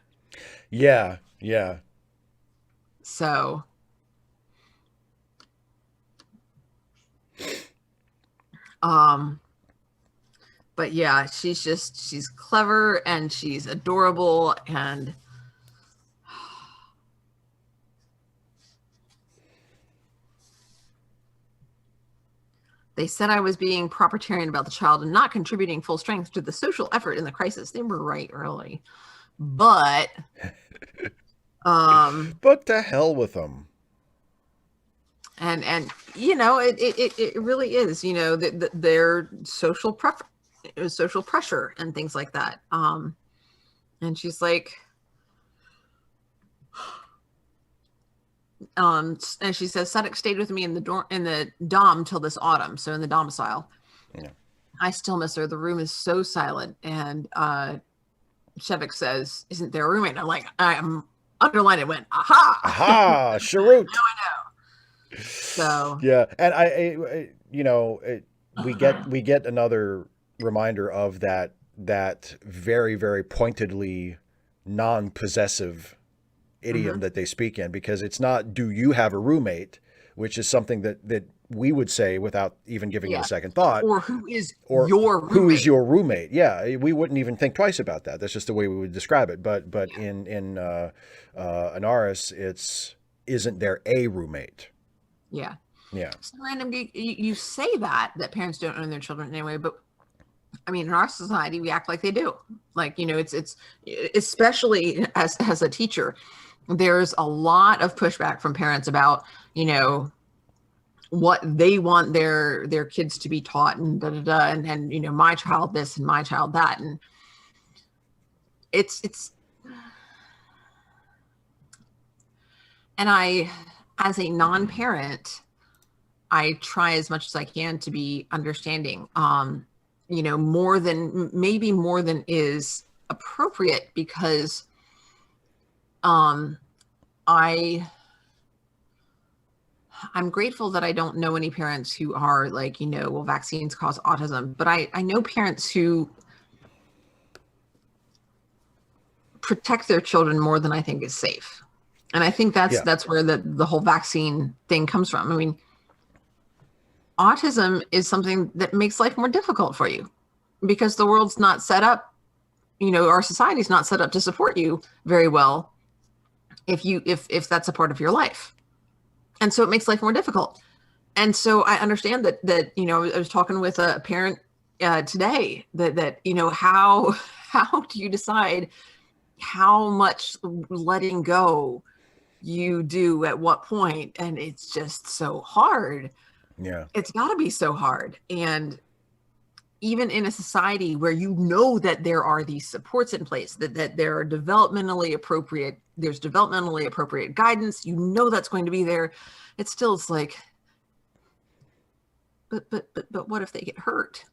yeah, yeah. So, um, but yeah, she's clever and she's adorable, and they said I was being propertarian about the child and not contributing full strength to the social effort in the crisis. They were right early. But But to hell with them. and it really is, their social pressure and things like that. And she's like, and she says Sadek stayed with me in the dom till this autumn, so in the domicile. Yeah. I still miss her. The room is so silent. And Shevik says, "Isn't there a roommate?" And I'm like, I'm underlined. It went, aha, Aha, Sharut. now I know. So Yeah, and we get another reminder of that very, very pointedly non-possessive idiom that they speak in, because it's not "do you have a roommate," which is something that we would say without even giving it a second thought, or who is or your roommate? who is your roommate. Yeah, we wouldn't even think twice about that. That's just the way we would describe it. But in Anaris, it's "isn't there a roommate?" Yeah. Yeah. So random, you say that parents don't own their children anyway, but I mean, in our society, we act like they do. Like, it's especially as a teacher, there's a lot of pushback from parents about, what they want their kids to be taught, and da da da, and my child this and my child that, and it's and I, as a non-parent, I try as much as I can to be understanding, more than is appropriate, because I'm grateful that I don't know any parents who are like, well, vaccines cause autism, but I know parents who protect their children more than I think is safe. And I think that's where the whole vaccine thing comes from. I mean, autism is something that makes life more difficult for you, because the world's not set up, our society's not set up to support you very well if that's a part of your life. And so it makes life more difficult. And so I understand that I was talking with a parent today that how do you decide how much letting go you do at what point? And it's just so hard. Yeah. It's got to be so hard. And even in a society where that there are these supports in place, that there are there's developmentally appropriate guidance, that's going to be there. It's like, but what if they get hurt?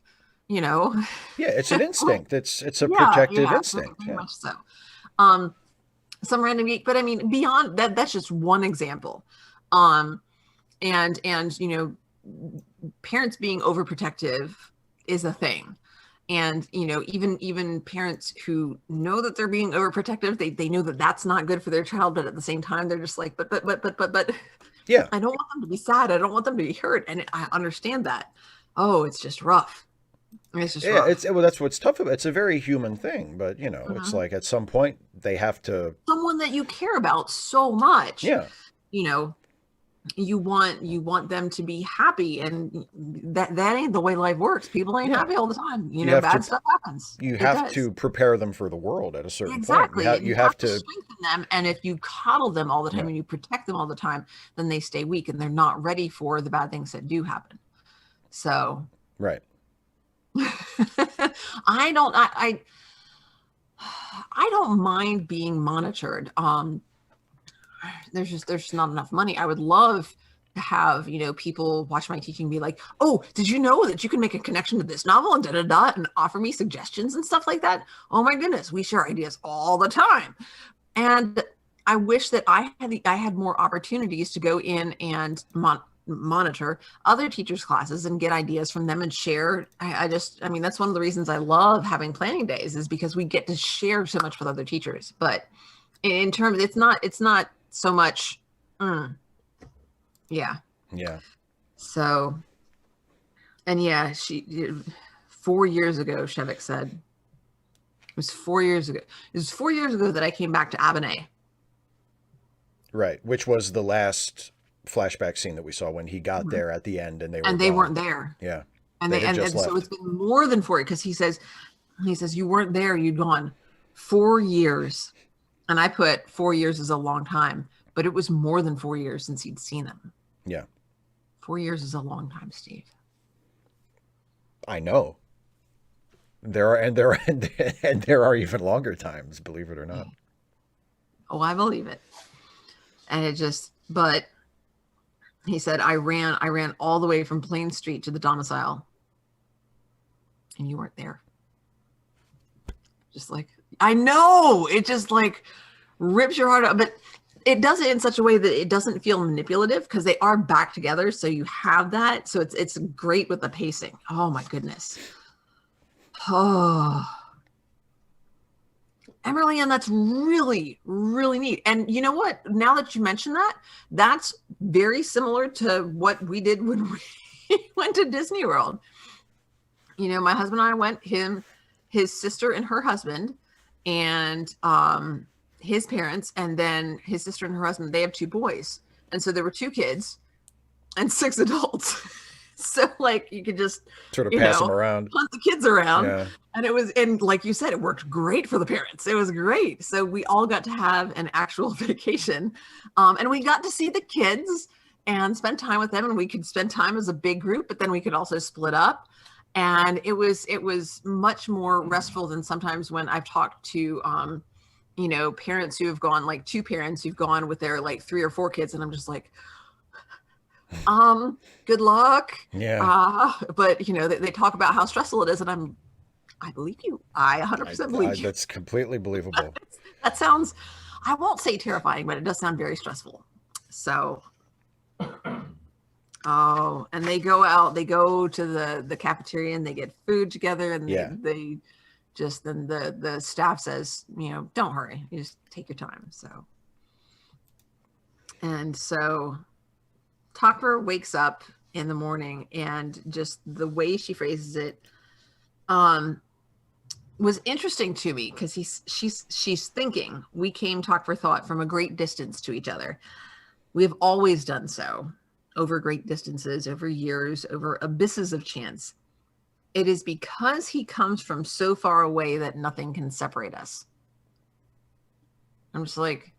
Yeah, it's an instinct. It's a protective instinct. Very much so. Some random geek, but I mean, beyond that, that's just one example. And parents being overprotective is a thing. And even parents who know that they're being overprotective, they know that that's not good for their child, but at the same time they're just like, but Yeah. I don't want them to be sad, I don't want them to be hurt, and I understand that. Oh, it's just rough. It's just Yeah, rough. well, that's what's tough about it. It's a very human thing, but it's Mhm. like at some point they have to. Someone that you care about so much, Yeah, you know, you want them to be happy, and that ain't the way life works. People ain't yeah. happy all the time. You have to Bad stuff happens. you It have does. to prepare them for the world at a certain point. Exactly. And You you have have to to. strengthen them. And if you coddle them all the time Yeah, and you protect them all the time, then they stay weak and they're not ready for the bad things that do happen. So right. I don't I don't mind being monitored. There's just not enough money. I would love to have, people watch my teaching and be like, oh, did you know that you can make a connection to this novel and da da da and offer me suggestions and stuff like that? Oh my goodness, we share ideas all the time. And I wish that I had more opportunities to go in and monitor other teachers' classes and get ideas from them and share. I mean, that's one of the reasons I love having planning days, is because we get to share so much with other teachers. But in terms, it's not so much. mm, yeah. Yeah. So, and yeah, 4 years ago, Shevik said, it was 4 years ago. It was 4 years ago that I came back to Abernay. Right. Which was the last flashback scene that we saw when he got Mhm. there at the end and they were And they gone. weren't there. Yeah. And They they had and, just and so left. it's been more than 4, because he says you weren't there, you'd gone 4 years. And I put 4 years is a long time, but it was more than 4 years since he'd seen them. Yeah. 4 years is a long time, Steve. I know. And there are even longer times, believe it or not. Oh, I believe it. And but he said I ran all the way from Plain Street to the domicile, and you weren't there. Just like, I know, it just like rips your heart out, but it does it in such a way that it doesn't feel manipulative, because they are back together, so you have that. So it's great with the pacing. Oh my goodness. Oh, Emily, and that's really, really neat. And you know what? Now that you mention that, that's very similar to what we did when we went to Disney World. My husband and I went, his sister and her husband, and his parents, and then his sister and her husband. They have 2 boys. And so there were 2 kids and 6 adults. So like you could just, Sort of pass them around. punt the kids around. Yeah. And like you said, it worked great for the parents. It was great. So we all got to have an actual vacation. And we got to see the kids and spend time with them, and we could spend time as a big group, but then we could also split up. And it was much more restful than sometimes when I've talked to parents who have gone, like 2 parents who've gone with their like 3 or 4 kids, and I'm just like, good luck. Yeah. But they talk about how stressful it is, and I believe you. I 100% believe you. That's completely believable. That sounds, I won't say terrifying, but it does sound very stressful. So, and they go to the cafeteria and they get food together, and Yeah. they just, then the staff says, don't hurry, you just take your time. So Tucker wakes up in the morning, and just the way she phrases it was interesting to me, because she's thinking, we came talk for thought from a great distance to each other. We have always done so, over great distances, over years, over abysses of chance. It is because he comes from so far away that nothing can separate us. I'm just like,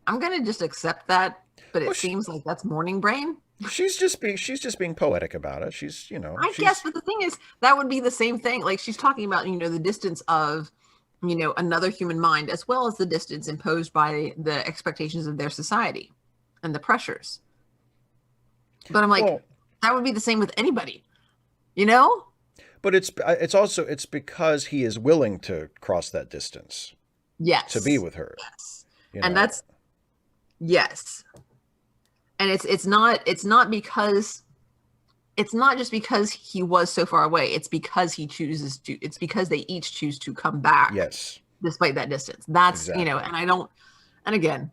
I'm gonna just accept that, but it seems like that's morning brain. She's just being poetic about it. She's I guess, but the thing is, that would be the same thing. Like, she's talking about, the distance of, another human mind, as well as the distance imposed by the expectations of their society and the pressures. But I'm like, Well, that would be the same with anybody, but it's because he is willing to cross that distance Yes. to be with her. Yes. You And know. that's, yes. And it's not because, it's not just because he was so far away. It's because it's because they each choose to come back. Yes. Despite that distance. That's, Exactly. and I don't, and again,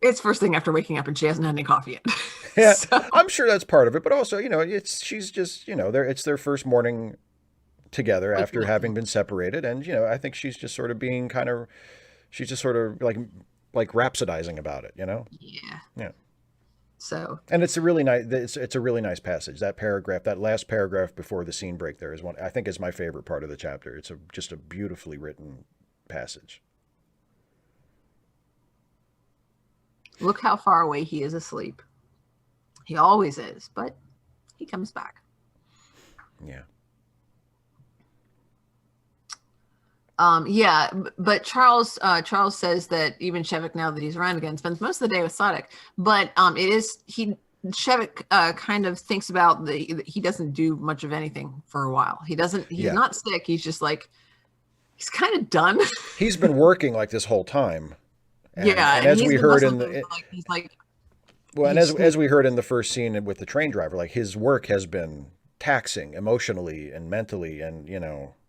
It's first thing after waking up and she hasn't had any coffee yet. Yeah, So I'm sure that's part of it, but also, she's just, it's their first morning together waking after up. having been separated, and I think she's just sort of being kind of, she's just sort of like rhapsodizing about it, Yeah. Yeah. So And it's a really nice, it's a really nice passage. That paragraph, that last paragraph before the scene break, there is one I think is my favorite part of the chapter. It's just a beautifully written passage. look how far away he is asleep. He always is, but he comes back. Yeah. Yeah, but Charles says that even Shevik, now that he's around again, spends most of the day with Sadek. But Shevik kind of thinks about he doesn't do much of anything for a while. He's Yeah. not sick. He's just like, he's kind of done. He's been working like this whole time. Yeah, And and as he's we been heard hustling, in but the he's like, well, and he just as we heard in the first scene with the train driver, like his work has been taxing emotionally and mentally, and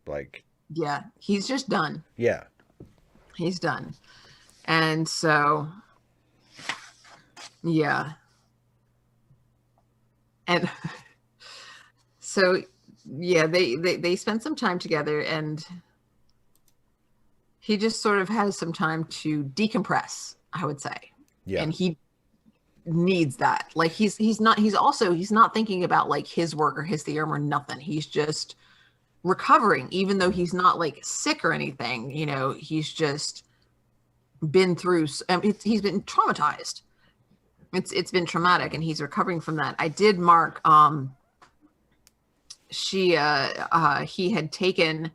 like yeah, he's just done. yeah, He's done. And so, yeah. And so, yeah, they spend some time together, and he just sort of has some time to decompress, I would say. yeah, And he needs that. Like he's not thinking about like his work or his theorem or nothing. He's just recovering, even though he's not like sick or anything. He's just been through. He's been traumatized. It's been traumatic, and he's recovering from that. I did mark. He had taken.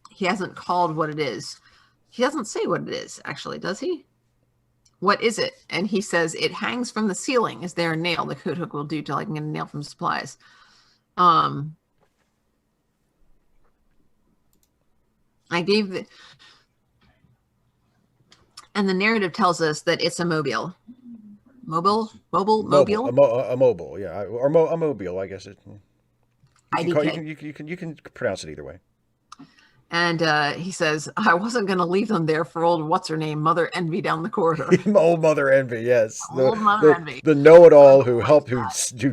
He hasn't called what it is. He doesn't say what it is, actually, does he? What is it? And he says, it hangs from the ceiling. Is there a nail? The coat hook will do till I can get a nail from supplies. I gave the... And the narrative tells us that it's a mobile. Mobile? a mobile, yeah, or a mobile, I guess it. You can pronounce it either way. And he says, I wasn't going to leave them there for old what's-her-name, Mother Envy down the corridor. Old Mother Envy, yes. Old Mother Envy. The know-it-all who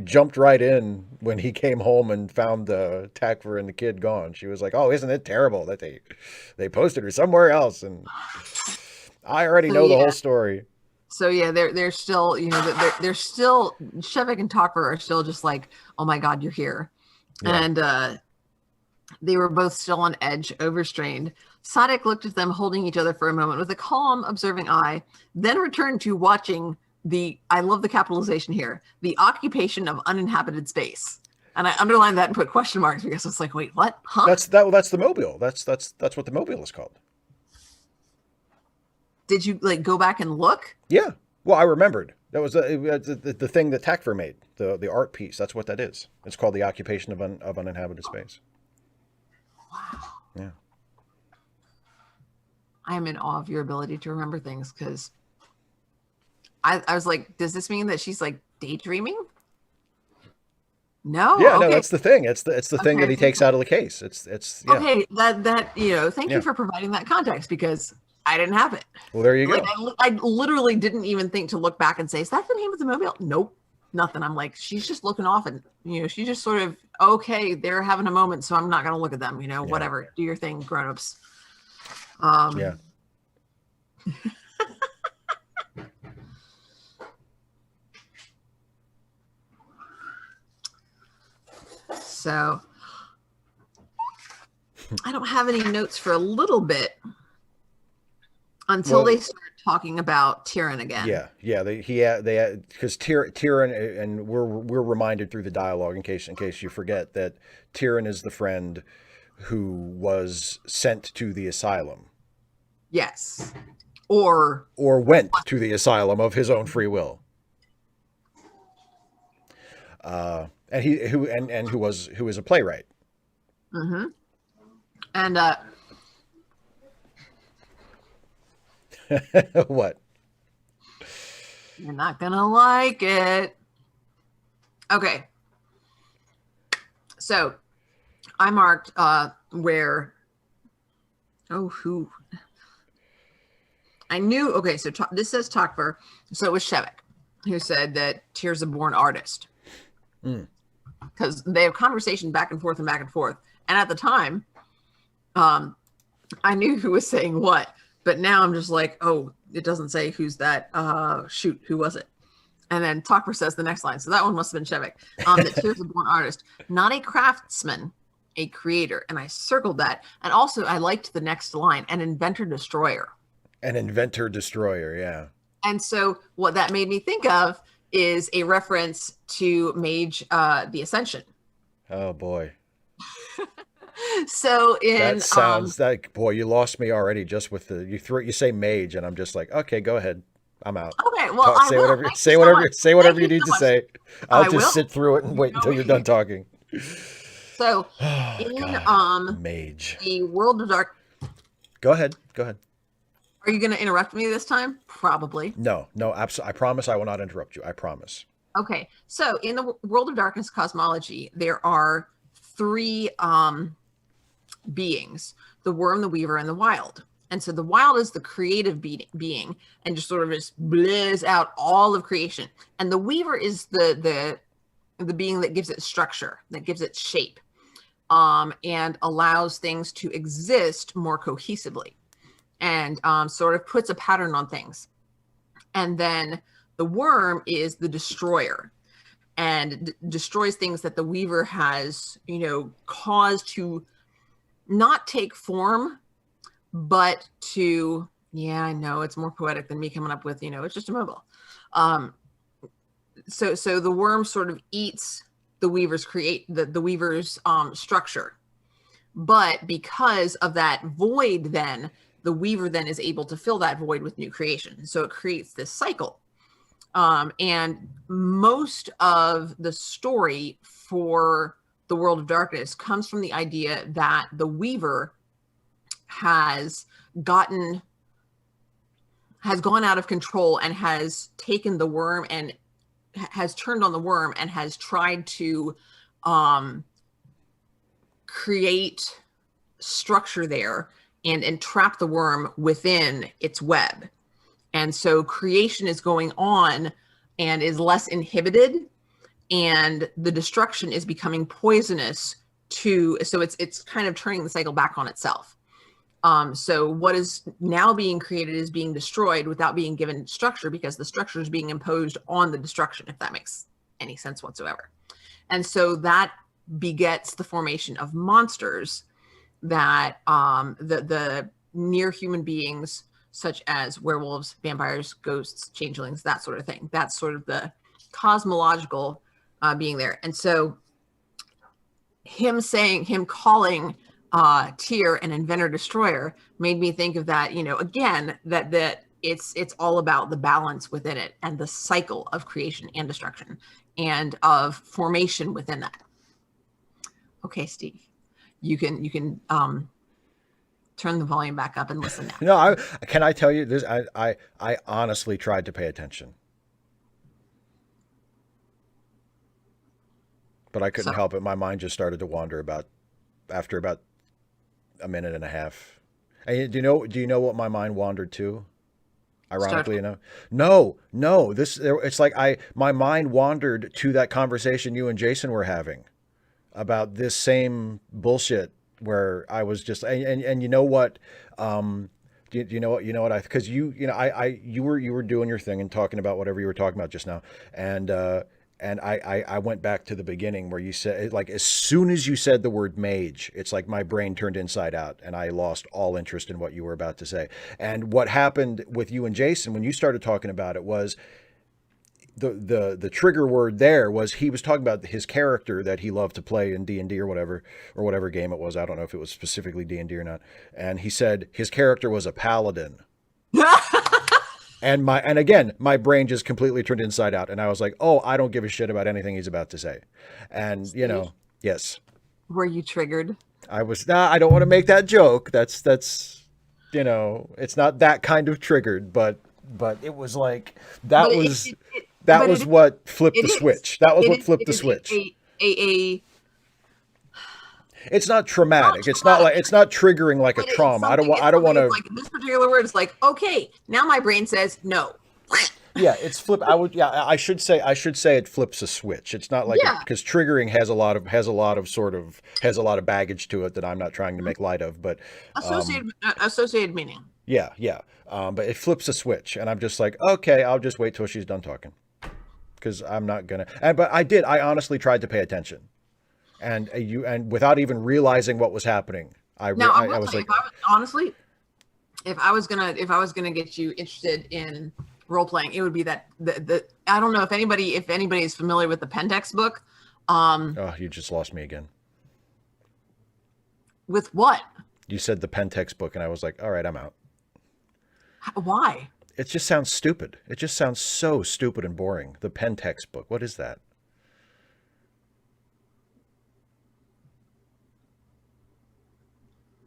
jumped right in when he came home and found Takver and the kid gone. She was like, oh, isn't it terrible that they posted her somewhere else? And I already know the whole story. So yeah, they're still, they're still, Shevik and Takver are still just like, oh my God, you're here. Yeah. And they were both still on edge, overstrained. Sadek looked at them holding each other for a moment with a calm, observing eye, then returned to watching I love the capitalization here, the occupation of uninhabited space. And I underlined that and put question marks because it's like, wait, what? Huh? That's the mobile. That's what the mobile is called. Did you go back and look? Yeah. Well, I remembered. That was the thing that Takver made, the art piece. That's what that is. It's called the occupation of uninhabited space. Wow. Yeah. I am in awe of your ability to remember things, because I was like, does this mean that she's like daydreaming? No. Yeah, okay. No, that's the thing. It's the thing that he takes out of the case. It's yeah. Okay. Thank you for providing that context, because I didn't have it. Well, there you go. I literally didn't even think to look back and say, is that the name of the mobile? Nope. Nothing. I'm like, she's just looking off, and she's just sort of, okay, they're having a moment, so I'm not gonna look at them. Whatever, do your thing, grown-ups. Yeah. So I don't have any notes for a little bit until they start talking about Tyrion again. Yeah. They because Tyrion, and we're reminded through the dialogue in case you forget, that Tyrion is the friend who was sent to the asylum. Yes. Or went to the asylum of his own free will. And who was a playwright. Mm-hmm. And what? You're not gonna like it. Okay. So I marked where I knew. Okay, so this says Takvar. So it was Shevik who said that Tyr's a born artist. Because they have conversation back and forth and back and forth. And at the time, I knew who was saying what, but now I'm just like, oh, it doesn't say who's that. Shoot, who was it? And then Talker says the next line. So that one must have been Shevik. That Tyr's a born artist, not a craftsman, a creator. And I circled that. And also, I liked the next line, an inventor destroyer. An inventor destroyer, yeah. And so what that made me think of is a reference to Mage the Ascension. Oh boy. So in that sounds like, boy, you lost me already just with the you say mage and I'm just like, okay, go ahead. I'm out. Okay, well, say whatever you need to say. I'll just sit through it and wait until you're done talking. So in mage. The World of Dark. Go ahead. Are you going to interrupt me this time? Probably. No, absolutely. I promise I will not interrupt you. I promise. Okay. So in the World of Darkness cosmology, there are three beings: the worm, the weaver, and the wild. And so the wild is the creative being and just sort of just blizz out all of creation. And the weaver is the being that gives it structure, that gives it shape, and allows things to exist more cohesively, and sort of puts a pattern on things. And then the worm is the destroyer, and destroys things that the weaver has, caused to not take form, but to, I know it's more poetic than me coming up with, it's just immobile. So the worm sort of eats the weaver's the weaver's structure. But because of that void, then the weaver then is able to fill that void with new creation. So it creates this cycle. And most of the story for the World of Darkness comes from the idea that the weaver has gone out of control and has taken the worm and has turned on the worm and has tried to create structure there and trap the worm within its web. And so creation is going on and is less inhibited, and the destruction is becoming poisonous so it's kind of turning the cycle back on itself. So what is now being created is being destroyed without being given structure, because the structure is being imposed on the destruction, if that makes any sense whatsoever. And so that begets the formation of monsters that the near human beings, such as werewolves, vampires, ghosts, changelings, that sort of thing. That's sort of the cosmological being there. And so him calling Tyr an inventor destroyer made me think of that, again, that it's all about the balance within it and the cycle of creation and destruction and of formation within that. Okay, Steve, you can turn the volume back up and listen now. No, can I tell you this? I honestly tried to pay attention, but I couldn't help it. My mind just started to wander after about a minute and a half. And do you know what my mind wandered to? Ironically enough, no. It's like my mind wandered to that conversation you and Jason were having about this same bullshit, where I was just and you know what, do you know what because you were doing your thing and talking about whatever you were talking about just now, and I went back to the beginning where you said, like, as soon as you said the word mage, it's like my brain turned inside out and I lost all interest in what you were about to say. And what happened with you and Jason when you started talking about it was the trigger word there was he was talking about his character that he loved to play in D&D or whatever game it was. I don't know if it was specifically D&D or not. And he said his character was a paladin. And again, my brain just completely turned inside out, and I was like, "Oh, I don't give a shit about anything he's about to say." And yes. Were you triggered? I was. Nah, I don't want to make that joke. That's it's not that kind of triggered, but it was like that was what flipped the switch. That was what flipped the switch. It's not traumatic. It's not like, it's not triggering like a But it's trauma. I don't something- want, I don't want it's to. like this particular word is like, okay, now my brain says no. Yeah, it's flip. I should say it flips a switch. It's not like Yeah. because triggering has a lot of has a lot of baggage to it that I'm not trying to make light of. But Associated meaning. yeah. But it flips a switch, and I'm just like, okay, I'll just wait till she's done talking, because I'm not gonna. But I honestly tried to pay attention, and without even realizing what was happening, I was like, honestly, if I was gonna get you interested in role playing, it would be that the I don't know if anybody is familiar with the Pentex book. oh, you just lost me again. With what? You said the Pentex book, and I was like, all right, I'm out. Why? It just sounds stupid. It just sounds so stupid and boring. The Pentex book. What is that?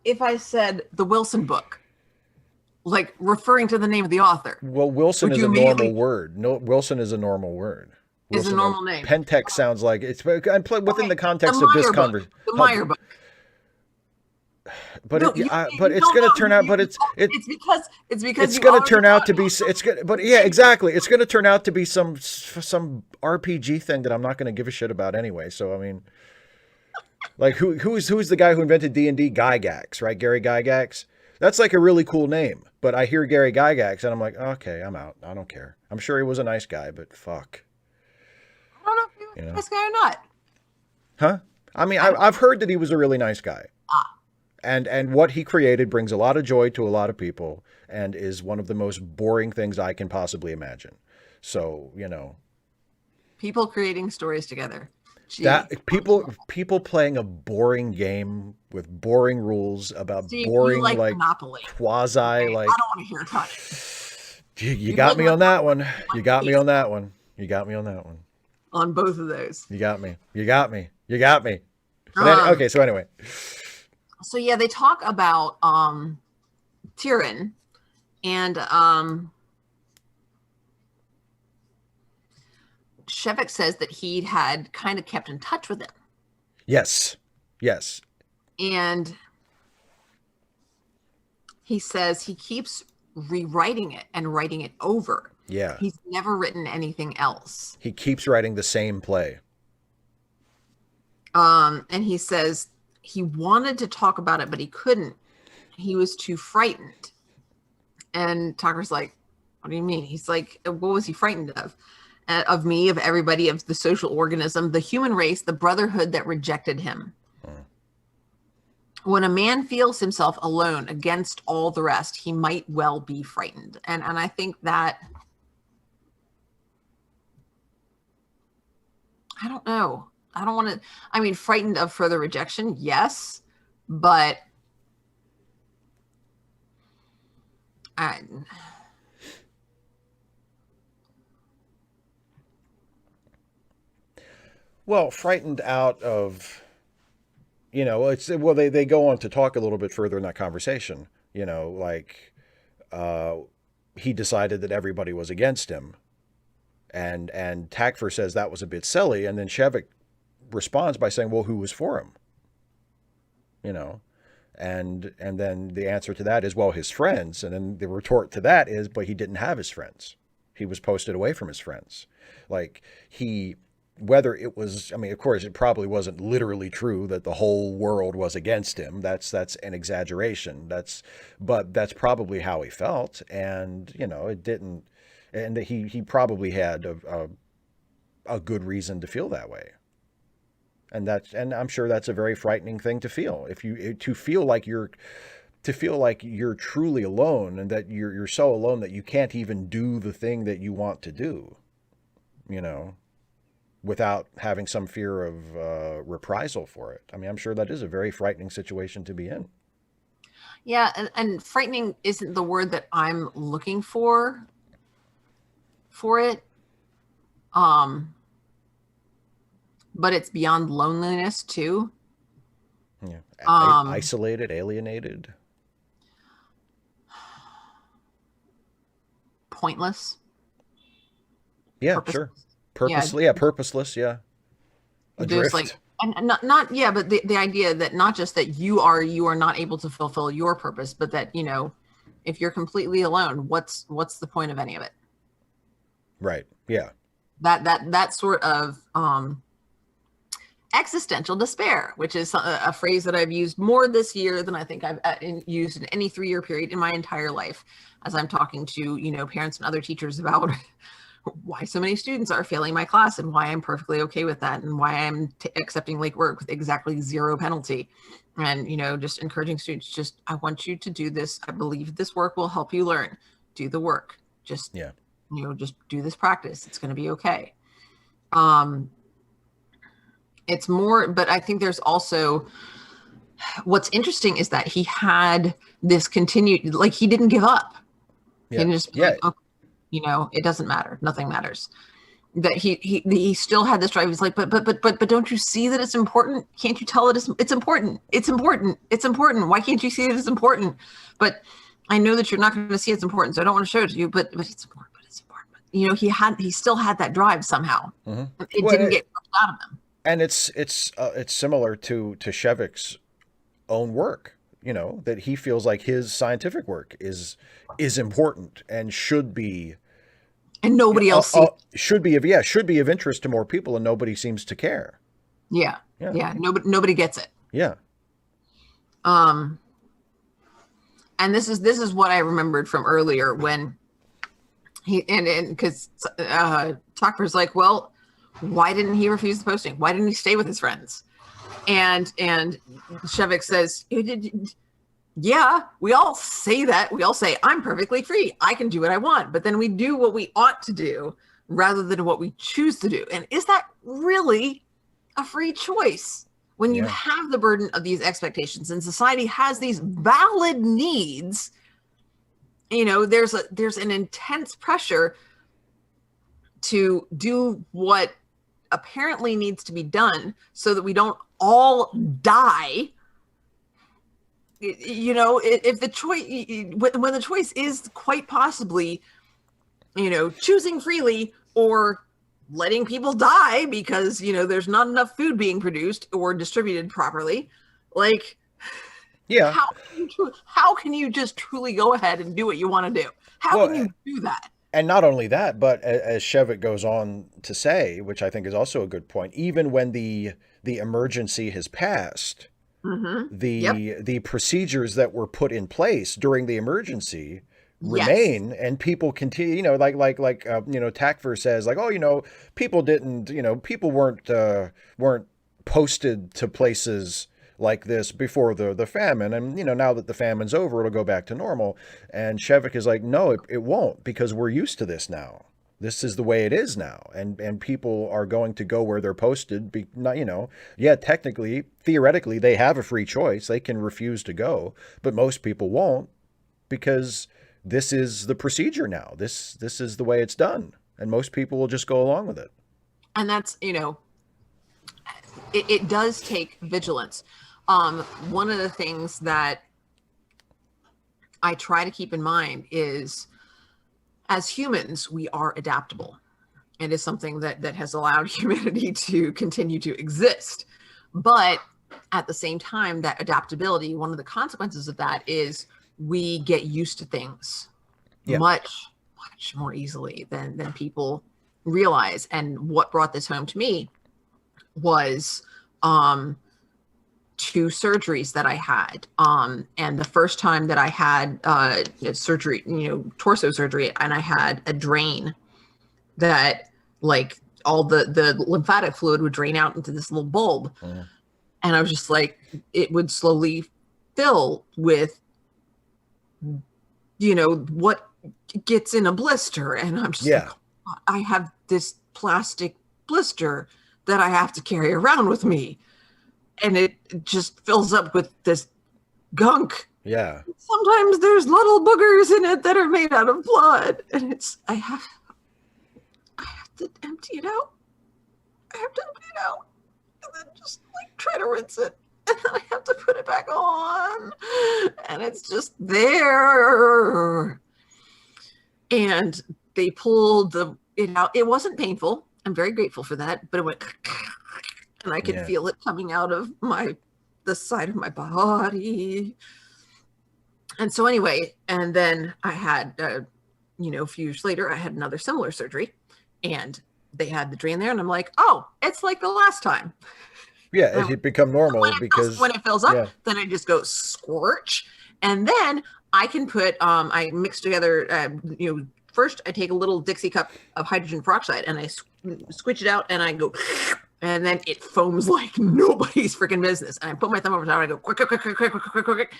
If I said the Wilson book, like referring to the name of the author. Well, Wilson is a normal word. No, Wilson is a normal word. Is a normal name. Pentex sounds like it's within the context of this conversation. The Meyer book. But No, but it's going to turn out. But it's because it's going to turn out to be. It's good. But yeah, exactly. It's going to turn out to be some RPG thing that I'm not going to give a shit about anyway. So I mean, like who's the guy who invented D&D? Gygax, right? Gary Gygax. That's like a really cool name. But I hear Gary Gygax and I'm like, okay, I'm out. I don't care. I'm sure he was a nice guy, but fuck. I don't know if he was a nice guy or not. Huh? I mean, I've heard that he was a really nice guy. And what he created brings a lot of joy to a lot of people and is one of the most boring things I can possibly imagine. So, people creating stories together. Gee, that people playing a boring game with boring rules about boring like Monopoly. Quasi I don't like want to hear about it. you got me on that one. You got me on that one. You got me on that one. On both of those. You got me. You got me. You got me. Okay, so anyway. So yeah, they talk about Tyrion and Shevek says that he had kind of kept in touch with him. Yes. And he says he keeps rewriting it and writing it over. Yeah. He's never written anything else. He keeps writing the same play. And he says he wanted to talk about it, but he couldn't. He was too frightened. And Tucker's like, what do you mean? He's like, what was he frightened of? Of me, of everybody, of the social organism, the human race, the brotherhood that rejected him. When a man feels himself alone against all the rest, he might well be frightened. And I think that, I don't know. I don't want to, I mean, frightened of further rejection, yes, but well, frightened out of, they go on to talk a little bit further in that conversation, like he decided that everybody was against him. And Takfer says that was a bit silly. And then Shevek responds by saying, well, who was for him? And then the answer to that is, well, his friends. And then the retort to that is, but he didn't have his friends. He was posted away from his friends. Like whether it was, I mean, of course, it probably wasn't literally true that the whole world was against him. That's an exaggeration. But that's probably how he felt. And, it didn't, and he probably had a good reason to feel that way. And I'm sure that's a very frightening thing to feel. To feel like you're truly alone, and that you're so alone that you can't even do the thing that you want to do, without having some fear of reprisal for it. I mean, I'm sure that is a very frightening situation to be in. Yeah, and frightening isn't the word that I'm looking for it. But it's beyond loneliness too. Yeah. Isolated, alienated. Pointless. Yeah, sure. Purposeless, yeah. Adrift. There's like And not yeah, but the idea that not just that you are not able to fulfill your purpose, but that, if you're completely alone, what's the point of any of it? Right. Yeah. That sort of existential despair, which is a phrase that I've used more this year than I think I've used in any 3-year period in my entire life, as I'm talking to, parents and other teachers about why so many students are failing my class and why I'm perfectly okay with that and why I'm accepting late work with exactly 0 penalty. And, just encouraging students, I want you to do this. I believe this work will help you learn. Do the work. Yeah. Just do this practice. It's going to be okay. It's more, but I think there's also, what's interesting is that he had this continued, like, he didn't give up. Yeah. He didn't just be like, okay, it doesn't matter. Nothing matters. That he still had this drive. He's like, but don't you see that it's important? Can't you tell it it's important? It's important. It's important. Why can't you see that it's important? But I know that you're not going to see it's important, so I don't want to show it to you, but it's important, but it's important. He still had that drive somehow. Mm-hmm. It didn't get out of him. And it's similar to Shevik's own work, that he feels like his scientific work is important and should be, and nobody else should be of interest to more people, and nobody seems to care. Yeah. Nobody gets it. Yeah. And this is what I remembered from earlier when he and because Tucker's like, well, why didn't he refuse the posting? Why didn't he stay with his friends? And Shevik says, yeah, we all say that. We all say, I'm perfectly free. I can do what I want. But then we do what we ought to do rather than what we choose to do. And is that really a free choice when you have the burden of these expectations and society has these valid needs? There's an intense pressure to do what apparently needs to be done so that we don't all die. If the choice, when the choice is quite possibly, choosing freely or letting people die because, there's not enough food being produced or distributed properly, like, yeah, how can you just truly go ahead and do what you want to do? How can you do that? And not only that, but as Shevik goes on to say, which I think is also a good point, even when the emergency has passed, the procedures that were put in place during the emergency remain, and people continue. Like Takver says, like, oh, people didn't, people weren't posted to places like this before the famine, and now that the famine's over, it'll go back to normal. And Shevik is like, no, it won't, because we're used to this now. This is the way it is now, and people are going to go where they're posted. Technically, theoretically, they have a free choice. They can refuse to go, but most people won't, because this is the procedure now. This is the way it's done, and most people will just go along with it. And that's, it does take vigilance. One of the things that I try to keep in mind is, as humans, we are adaptable. It is something that has allowed humanity to continue to exist. But at the same time, that adaptability, one of the consequences of that is we get used to things much, much more easily than people realize. And what brought this home to me was 2 surgeries that I had. And the first time that I had surgery, torso surgery, and I had a drain that, like, all the lymphatic fluid would drain out into this little bulb. And I was just like, it would slowly fill with, what gets in a blister. And I'm just like, I have this plastic blister that I have to carry around with me. And it just fills up with this gunk. Yeah. Sometimes there's little boogers in it that are made out of blood. And I have to empty it out. And then just try to rinse it. And then I have to put it back on. And it's just there. And they pulled it out. It wasn't painful. I'm very grateful for that. But it went... and I could Yeah. feel it coming out of the side of my body. And so anyway, and then I had, a few years later, I had another similar surgery, and they had the drain there, and I'm like, oh, it's like the last time. Yeah, And it had become normal when because, it fills up, yeah. then I just go squirch, and then I can put, I mix together, first I take a little Dixie cup of hydrogen peroxide and I squitch it out and I go, and then it foams like nobody's freaking business. And I put my thumb over top and I go quick, quick, quick, quick, quick, quick, quick, quick,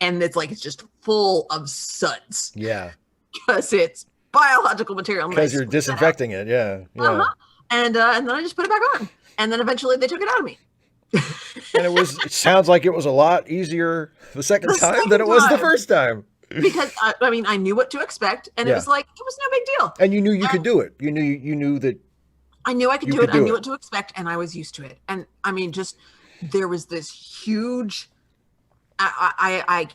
and it's like it's just full of suds. Yeah. Because it's biological material. Because you're disinfecting it. Yeah. Yeah. Uh-huh. And then I just put it back on. And then eventually they took it out of me. And it sounds like it was a lot easier the second time than it was the first time. Because I knew what to expect, and it was like it was no big deal. And you knew you could do it. You knew that. I knew I could do it. I knew what to expect, and I was used to it. And I mean, just there was this huge. I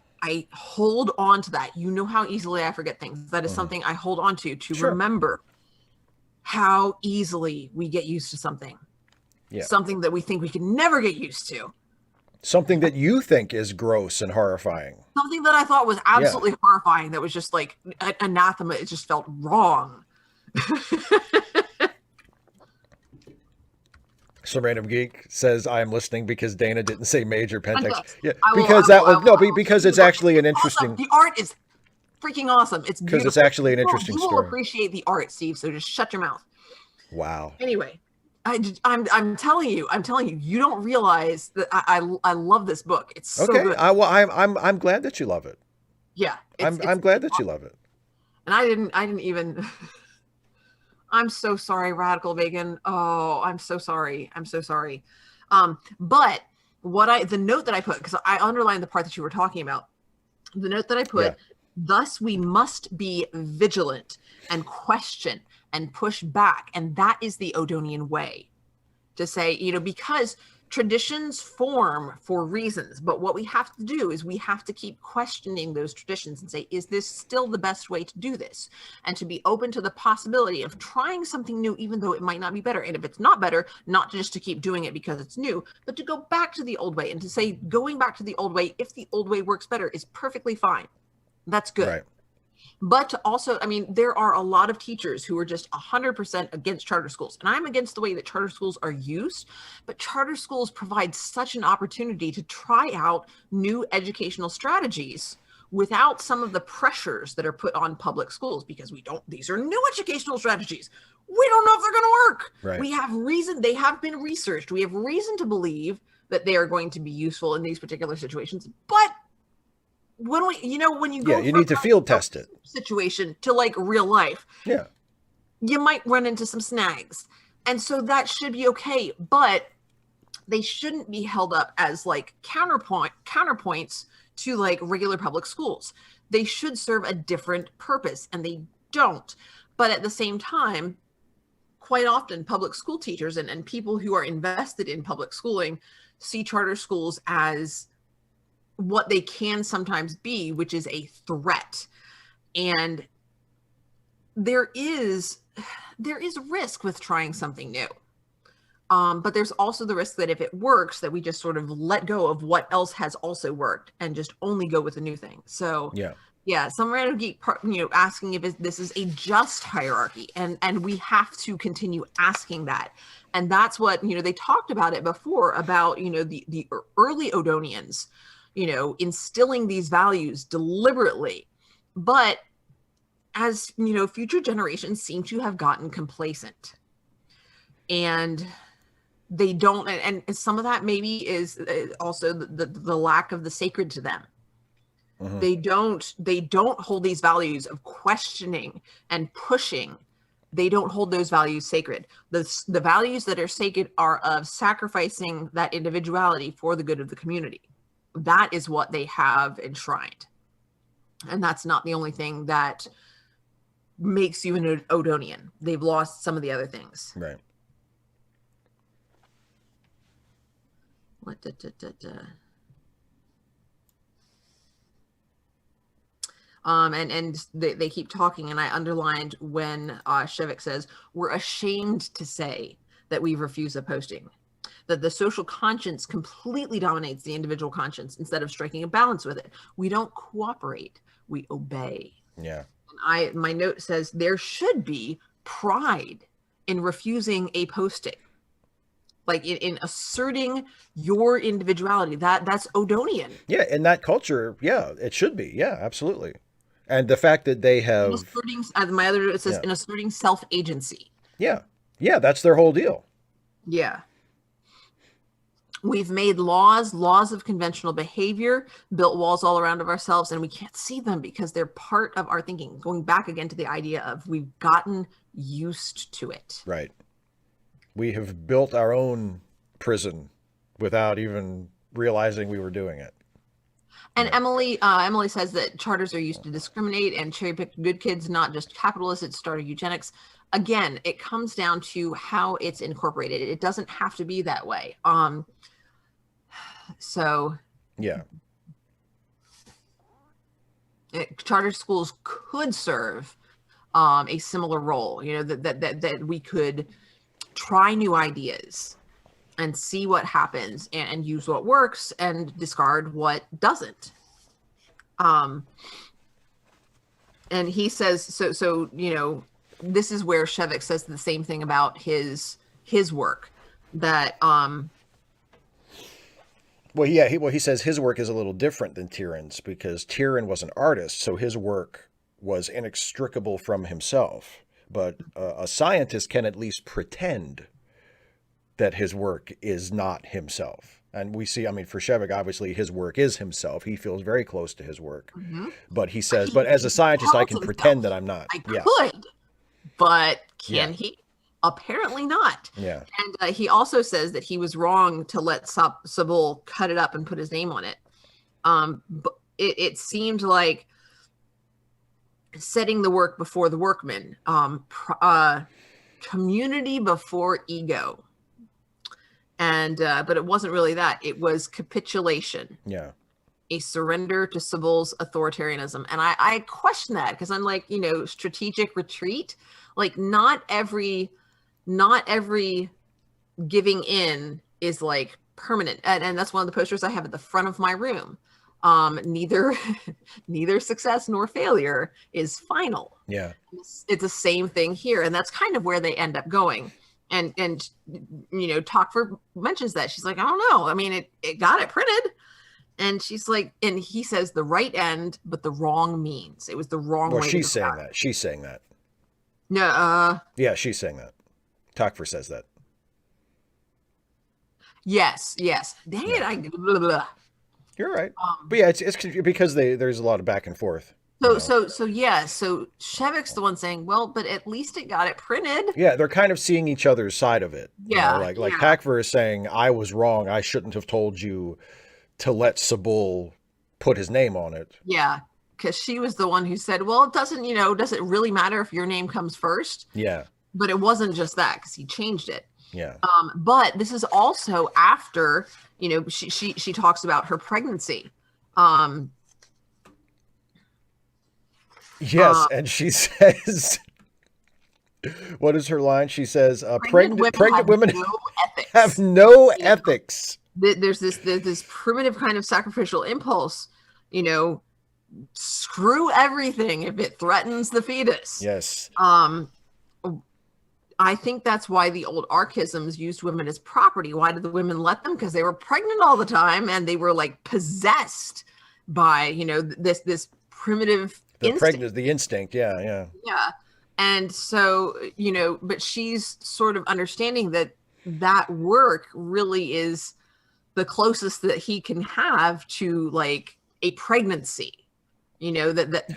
hold on to that. You know how easily I forget things. That is something I hold on to remember how easily we get used to something. Yeah. Something that we think we can never get used to. Something that you think is gross and horrifying. Something that I thought was absolutely horrifying. That was just like anathema. It just felt wrong. Some random geek says, "I am listening because Dana didn't say major pentex." Yeah, because it's actually an interesting. Awesome. The art is freaking awesome. It's beautiful. Because it's actually an interesting story. You will appreciate the art, Steve. So just shut your mouth. Wow. Anyway, I'm telling you, you don't realize that I love this book. It's so good. I'm glad that you love it. Yeah, I'm glad that you love it. And I didn't even. I'm so sorry, Radical Vegan. Oh, I'm so sorry. But the note that I put, because I underlined the part that you were talking about, the note that I put, thus we must be vigilant and question and push back. And that is the Odonian way to say, because traditions form for reasons, but what we have to do is we have to keep questioning those traditions and say, is this still the best way to do this? And to be open to the possibility of trying something new, even though it might not be better. And if it's not better, not just to keep doing it because it's new, but to go back to the old way and to say, going back to the old way, if the old way works better, is perfectly fine. That's good. Right. But to also, there are a lot of teachers who are just 100% against charter schools. And I'm against the way that charter schools are used, but charter schools provide such an opportunity to try out new educational strategies without some of the pressures that are put on public schools, because these are new educational strategies. We don't know if they're going to work. Right. We have reason, they have been researched. We have reason to believe that they are going to be useful in these particular situations, but when you go you need to field test it situation to like real life, you might run into some snags, and so that should be okay, but they shouldn't be held up as like counterpoints to like regular public schools. They should serve a different purpose, and they don't. But at the same time, quite often public school teachers and people who are invested in public schooling see charter schools as what they can sometimes be, which is a threat. And there is risk with trying something new. But there's also the risk that if it works, that we just sort of let go of what else has also worked and just only go with a new thing. So some random geek, asking if this is a just hierarchy, and we have to continue asking that. And that's what, they talked about it before about, the early Odonians, instilling these values deliberately, but as future generations seem to have gotten complacent, and they don't, and some of that maybe is also the lack of the sacred to them. Mm-hmm. They don't hold these values of questioning and pushing. They don't hold those values sacred. The values that are sacred are of sacrificing that individuality for the good of the community. That is what they have enshrined. And that's not the only thing that makes you an Odonian. They've lost some of the other things. Right. And they keep talking, and I underlined when Shevik says, we're ashamed to say that we refuse a posting. that the social conscience completely dominates the individual conscience instead of striking a balance with it. We don't cooperate, we obey. Yeah. And my note says there should be pride in refusing a posting, like in asserting your individuality. That's Odonian. Yeah, in that culture, yeah, it should be. Yeah, absolutely. And the fact that they In have, asserting, my other note says yeah, in asserting self-agency. yeah, yeah, that's their whole deal. Yeah. We've made laws of conventional behavior, built walls all around of ourselves, and we can't see them because they're part of our thinking. Going back again to the idea of we've gotten used to it. Right. We have built our own prison without even realizing we were doing it. And Yeah. Emily says that charters are used to discriminate and cherry pick good kids, not just capitalists. It started eugenics. Again, it comes down to how it's incorporated. It doesn't have to be that way. So Yeah. charter schools could serve a similar role. You know, that we could try new ideas and see what happens and use what works and discard what doesn't. And he says, so, you know, this is where Shevik says the same thing about his work, that, Well, yeah, he says his work is a little different than Tyrion's because Tyrion was an artist, so his work was inextricable from himself. But a scientist can at least pretend that his work is not himself. And we see, I mean, for Shevik, obviously his work is himself. He feels very close to his work. But he says, but as a scientist, I tells can himself, pretend that I'm not. I Yeah. could, but Yeah. can he? Apparently not. Yeah. And he also says that he was wrong to let Sabul cut it up and put his name on it. But it seemed like setting the work before the workman, community before ego. And but it wasn't really that. It was capitulation, Yeah. a surrender to Sabul's authoritarianism. And I question that because I'm like, you know, strategic retreat. Like not every giving in is like permanent. And that's one of the posters I have at the front of my room. Neither success nor failure is final. Yeah. It's the same thing here. And that's kind of where they end up going. And you know, Tokfer mentions that. She's like, I don't know. I mean, it got it printed. And she's like, and he says the right end, but the wrong means. It was the wrong Well, way. she's saying that. She's saying that. No, Yeah, she's saying that. Tokfer says that. yes. Dang it, I blah, blah. You're right. But yeah, it's because there's a lot of back and forth. So Shevik's the one saying, well, but at least it got it printed. Yeah, they're kind of seeing each other's side of it. Yeah, like yeah. Tokfer is saying, I was wrong. I shouldn't have told you to let Sabul put his name on it. Yeah, because she was the one who said, well, it does it really matter if your name comes first? Yeah. But it wasn't just that, because he changed it. Yeah. But this is also after, you know, she talks about her pregnancy. Yes, and she says, what is her line? She says, pregnant women have no ethics. There's this primitive kind of sacrificial impulse, you know, screw everything if it threatens the fetus. Yes. I think that's why the old archaisms used women as property. Why did the women let them? Because they were pregnant all the time and they were like possessed by, you know, this primitive instinct. The instinct. Yeah. And so, you know, but she's sort of understanding that work really is the closest that he can have to like a pregnancy, you know, that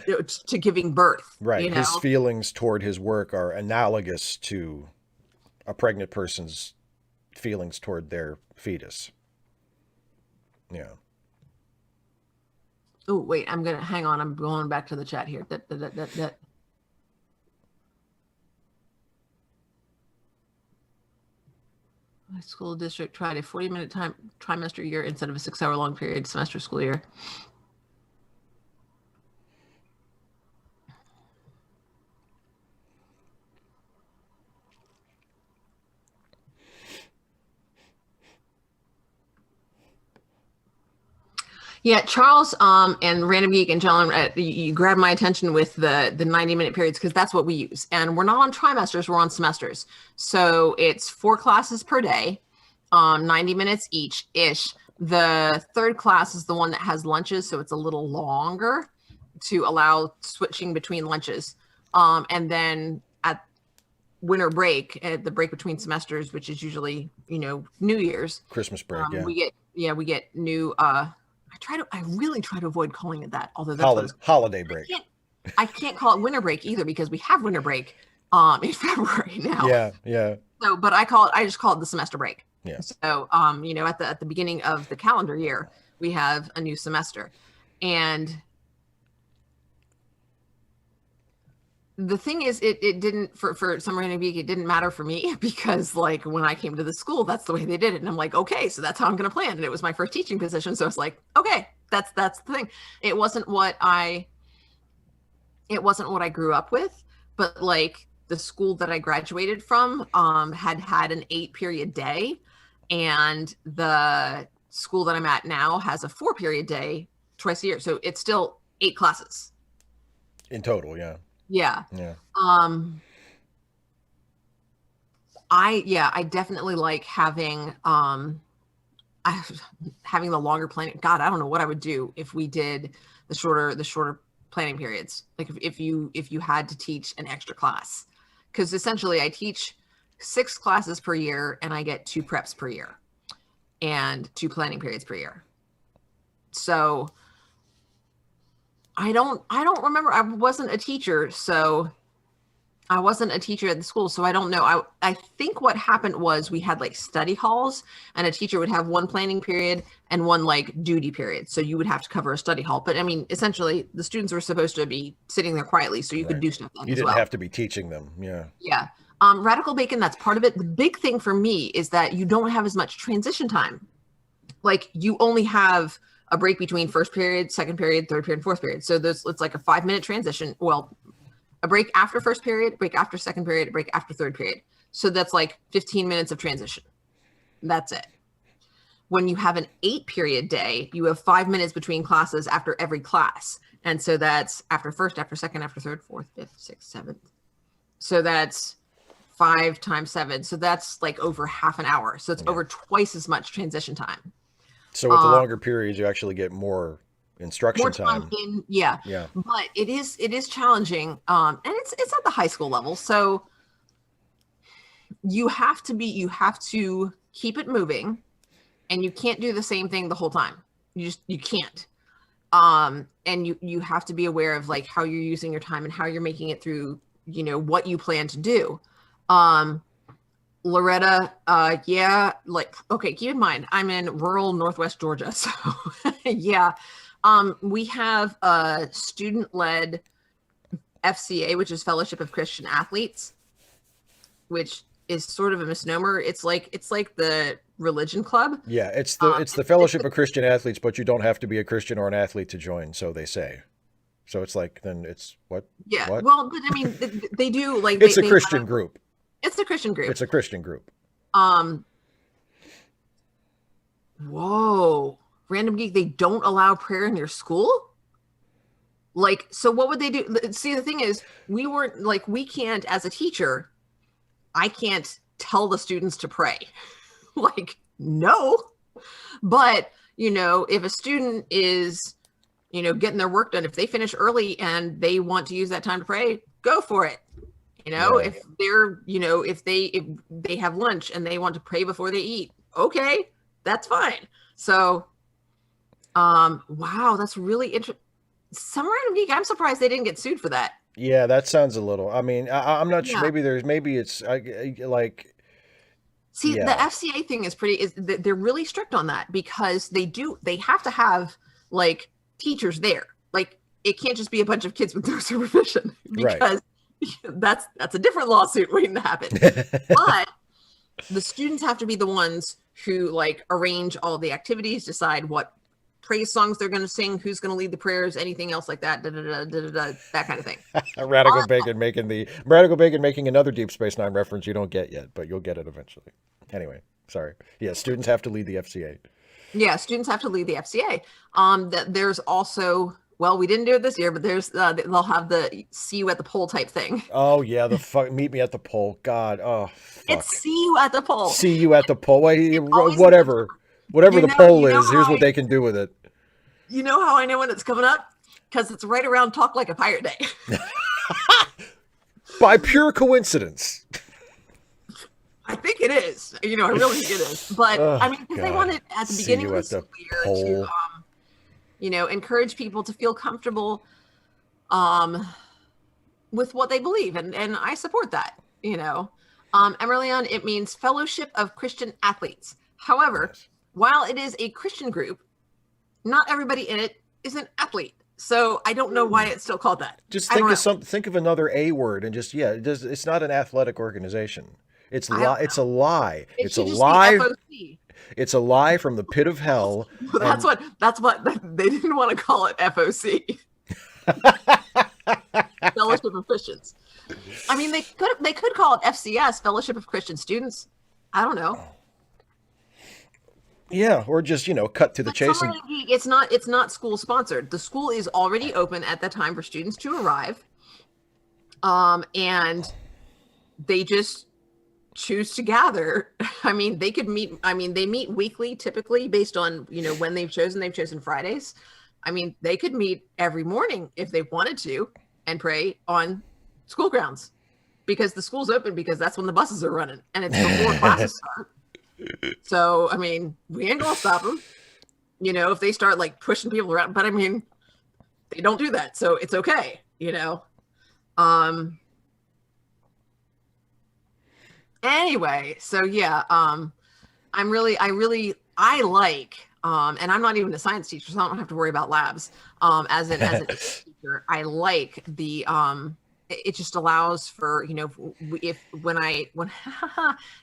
to giving birth. Right. You know? His feelings toward his work are analogous to a pregnant person's feelings toward their fetus. Yeah. Oh, wait, I'm going back to the chat here. That. My school district tried a 40-minute trimester year instead of a 6-hour-long period semester school year. Yeah, Charles, and Random Geek and John, you grabbed my attention with the 90-minute periods because that's what we use. And we're not on trimesters, we're on semesters. So it's 4 classes per day, 90 minutes each-ish. The third class is the one that has lunches, so it's a little longer to allow switching between lunches. And then at winter break, at the break between semesters, which is usually, New Year's, Christmas break, we get new I really try to avoid calling it that, although that's what it's holiday break. I can't call it winter break either because we have winter break in February now. Yeah. So, but I just call it the semester break. Yeah. So, at the beginning of the calendar year, we have a new semester. And the thing is, it didn't, for Summer Random Geek, it didn't matter for me because, like, when I came to the school, that's the way they did it. And I'm like, okay, so that's how I'm going to plan. And it was my first teaching position. So it's like, okay, that's the thing. It wasn't what I grew up with, but like the school that I graduated from had an 8-period day. And the school that I'm at now has a 4-period day twice a year. So it's still 8 classes. In total, yeah. Yeah. I definitely like having having the longer planning. God, I don't know what I would do if we did the shorter planning periods. Like if you had to teach an extra class, because essentially I teach 6 classes per year and I get 2 preps per year and 2 planning periods per year. So I don't remember. I wasn't a teacher, so I wasn't a teacher at the school, so I don't know. I think what happened was we had like study halls, and a teacher would have one planning period and one like duty period. So you would have to cover a study hall. But I mean, essentially, the students were supposed to be sitting there quietly, so you could do stuff then you as didn't well. have to be teaching them. Yeah. Yeah. Radical Bacon, that's part of it. The big thing for me is that you don't have as much transition time. Like you only have a break between first period, second period, third period, fourth period. So it's like a 5-minute transition. Well, a break after first period, break after second period, break after third period. So that's like 15 minutes of transition. That's it. When you have an 8-period day, you have 5 minutes between classes after every class. And so that's after first, after second, after third, fourth, fifth, sixth, seventh. So that's 5 times 7. So that's like over half an hour. So it's over twice as much transition time. So with the longer periods, you actually get more instruction time. Yeah. But it is challenging. And it's at the high school level. So you have to keep it moving, and you can't do the same thing the whole time. You can't. And you have to be aware of like how you're using your time and how you're making it through, what you plan to do. Loretta, okay, keep in mind, I'm in rural Northwest Georgia. So yeah, we have a student-led FCA, which is Fellowship of Christian Athletes, which is sort of a misnomer. It's like the religion club. Yeah, it's the Fellowship of Christian Athletes, but you don't have to be a Christian or an athlete to join, so they say. So it's like, then it's what? Yeah, what? well, but I mean, they do like... It's a Christian group. It's a Christian group. It's a Christian group. Whoa. Random Geek, they don't allow prayer in your school? Like, so what would they do? See, the thing is, we can't, as a teacher, I can't tell the students to pray. Like, no. But, if a student is, getting their work done, if they finish early and they want to use that time to pray, go for it. If they're, if they have lunch and they want to pray before they eat, okay, that's fine. So, wow, that's really interesting. Summer Random Geek, I'm surprised they didn't get sued for that. Yeah, that sounds a little. I mean, I'm not sure. Maybe it's like. See, the FCA thing is they're really strict on that because they have to have like teachers there. Like it can't just be a bunch of kids with no supervision because that's a different lawsuit waiting to happen. But the students have to be the ones who like arrange all the activities, decide what praise songs they're going to sing, who's going to lead the prayers, anything else like that, that kind of thing. Radical Bacon making another Deep Space Nine reference you don't get yet, but you'll get it eventually. Anyway, sorry. Yeah, students have to lead the FCA. Yeah, students have to lead the FCA. That there's also, well, we didn't do it this year, but there's they'll have the see you at the poll type thing. Oh yeah, the fuck. Meet me at the poll. God. Oh It's fuck. see you at the poll. See you at the poll. It's always in Whatever. Whatever the poll you know is, how here's what they can do with it. you know how I know when it's coming up? Because it's right around Talk Like a Pirate Day. By pure coincidence. I think it is. I really think it is. But Oh, I mean, because they God. want it at the See beginning you of at the the school year poll. to, encourage people to feel comfortable with what they believe. And I support that, Emerleon, it means Fellowship of Christian Athletes. However, Yes. while it is a Christian group, not everybody in it is an athlete. So I don't know why it's still called that. Just I don't think know. of think of another A word and just it's not an athletic organization. It's I don't it's a lie. It It's a should just lie. be FOC. It's a lie from the pit of hell. That's what they didn't want to call it FOC. Fellowship of Christians. I mean, they could call it FCS, Fellowship of Christian Students. I don't know. Yeah, or just cut to the But chase. Summer and Geek, it's not school sponsored. The school is already open at that time for students to arrive. And they just choose to gather. I mean, they could meet. I mean, they meet weekly, typically based on when they've chosen. They've chosen Fridays. I mean, they could meet every morning if they wanted to and pray on school grounds because the school's open because that's when the buses are running and it's before classes start. So, I mean, we ain't gonna stop them, if they start like pushing people around. But I mean, they don't do that, so it's okay, Anyway, so yeah, I like, and I'm not even a science teacher, so I don't have to worry about labs. As an teacher, I like the it just allows for when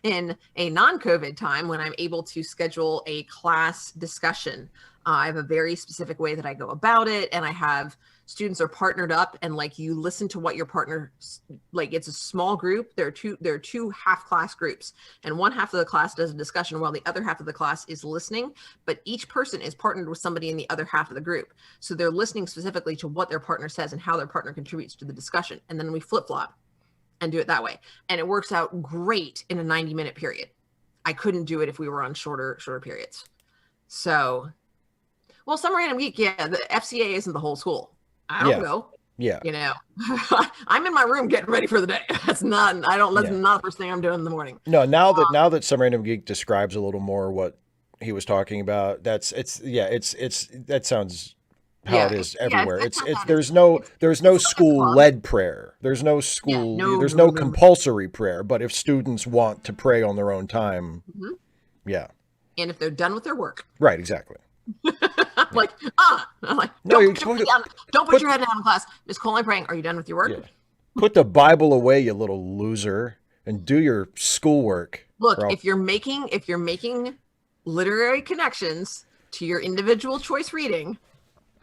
in a non-COVID time when I'm able to schedule a class discussion, I have a very specific way that I go about it, and I have students are partnered up, and like you listen to what your partner, like it's a small group. There are two half class groups, and one half of the class does a discussion while the other half of the class is listening, but each person is partnered with somebody in the other half of the group, so they're listening specifically to what their partner says and how their partner contributes to the discussion, and then we flip-flop and do it that way, and it works out great in a 90-minute period. I couldn't do it if we were on shorter periods. So, well, Some Random Geek, yeah, the FCA isn't the whole school. I don't go. Yeah. I'm in my room getting ready for the day. That's not the first thing I'm doing in the morning. No, now that Some Random Geek describes a little more what he was talking about, that sounds how it is everywhere. There's no school led prayer. There's no school there's no compulsory prayer, but if students want to pray on their own time, yeah. And if they're done with their work. Right, exactly. I'm like, don't put your head down in class. Miss Cole, I'm praying. Are you done with your work? Yeah. Put the Bible away, you little loser, and do your schoolwork. Look, if you're making literary connections to your individual choice reading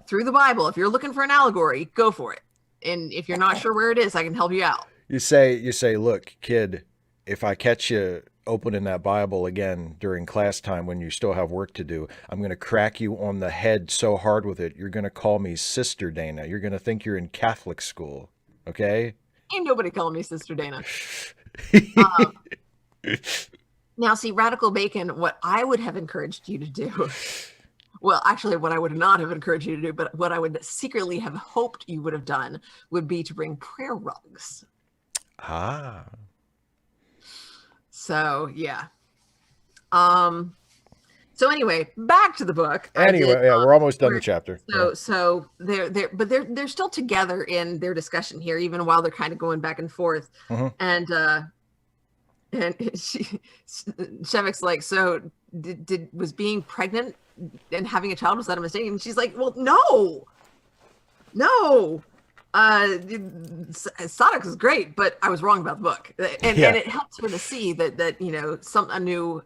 through the Bible, if you're looking for an allegory, go for it. And if you're not sure where it is, I can help you out. You say, look, kid, if I catch you opening that Bible again during class time when you still have work to do, I'm going to crack you on the head so hard with it, you're going to call me Sister Dana. You're going to think you're in Catholic school. Okay? Ain't nobody calling me Sister Dana. Now, see, Radical Bacon, what I would have encouraged you to do, well, actually, what I would not have encouraged you to do, but what I would secretly have hoped you would have done would be to bring prayer rugs. Ah. So, yeah. So anyway, back to the book. We're almost done the chapter. So they're still together in their discussion here, even while they're kind of going back and forth. Mm-hmm. And Shevik's like, so was being pregnant and having a child, was that a mistake? And she's like, well, no. Sonic is great, but I was wrong about the book, and it helps her to see that a new.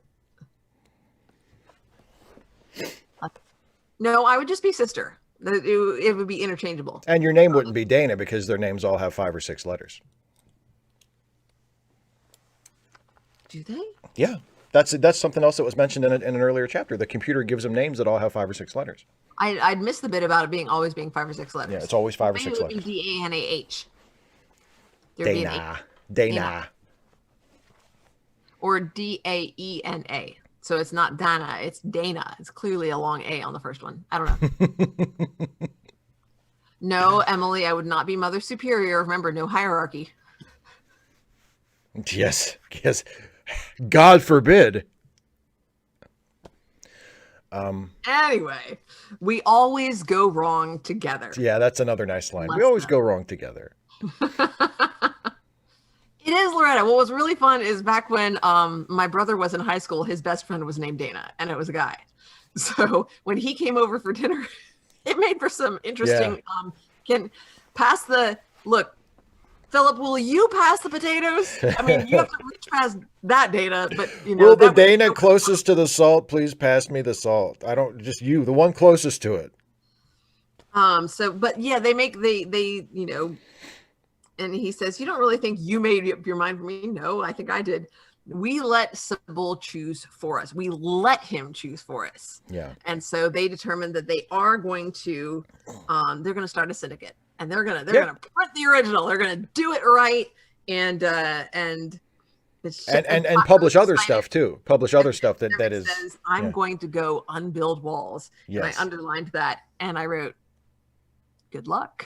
No, I would just be sister. It would be interchangeable. And your name wouldn't be Dana because their names all have 5 or 6 letters. Do they? Yeah, That's something else that was mentioned in an earlier chapter. The computer gives them names that all have 5 or 6 letters. I'd missed the bit about it being always being 5 or 6 letters. Yeah, it's always 5 or Maybe 6 it would be letters. D-A-N-A-H. There'd be an Dana. A. Dana. Or D-A-E-N-A. So it's not Dana, it's Dana. It's clearly a long A on the first one. I don't know. No, Emily, I would not be Mother Superior. Remember, no hierarchy. Yes. Yes. God forbid. Anyway, we always go wrong together. Yeah, that's another nice line. We Less always than. go wrong together. It is, Loretta. What was really fun is back when my brother was in high school, his best friend was named Dana, and it was a guy. So when he came over for dinner, it made for some interesting. Can pass the look. Philip, will you pass the potatoes? I mean, you have to reach past that Dana, but you know. Will the Dana closest to the salt please pass me the salt? I don't, just you, the one closest to it. So, but yeah, they you know, and he says, you don't really think you made up your mind for me? No, I think I did. We let Sybil choose for us. We let him choose for us. Yeah. And so they determined that they are going to, they're going to start a syndicate, and they're going to print the original. They're going to do it right, and publish other stuff too. Publish other stuff that is. Says, I'm going to go unbuild walls. Yes. And I underlined that, and I wrote, "Good luck."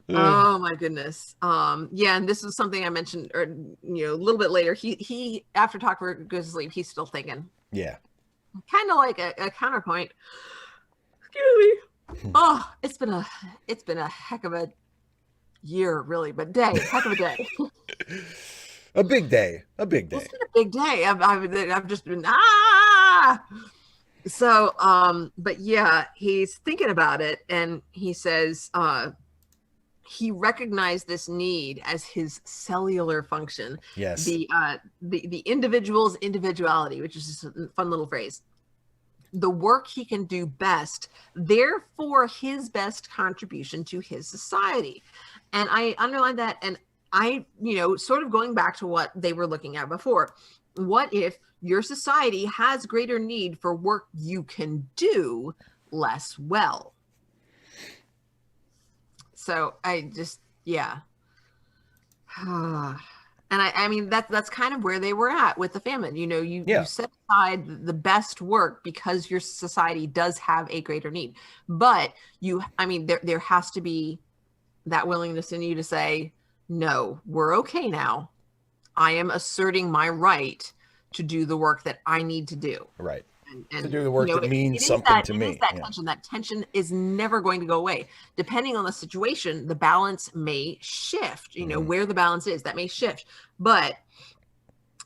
Oh my goodness. Yeah, and this is something I mentioned, or a little bit later. He after Tucker goes to sleep, he's still thinking. Yeah. Kind of like a counterpoint. Excuse me. Oh, it's been a heck of a year, really, but heck of a day. A big day. A big day. It's been a big day. I've just been So, but yeah, he's thinking about it, and he says, he recognized this need as his cellular function. Yes. The individual's individuality, which is just a fun little phrase. The work he can do best, therefore his best contribution to his society. And I underlined that, and I, sort of going back to what they were looking at before. What if your society has greater need for work you can do less well? So I just, yeah. And I mean, that's kind of where they were at with the famine. You set aside the best work because your society does have a greater need. But there has to be that willingness in you to say, no, we're okay now. I am asserting my right to do the work that I need to do. Right. And to do the work that means something to me. That tension is never going to go away. Depending on the situation, the balance may shift. Where the balance is, that may shift, but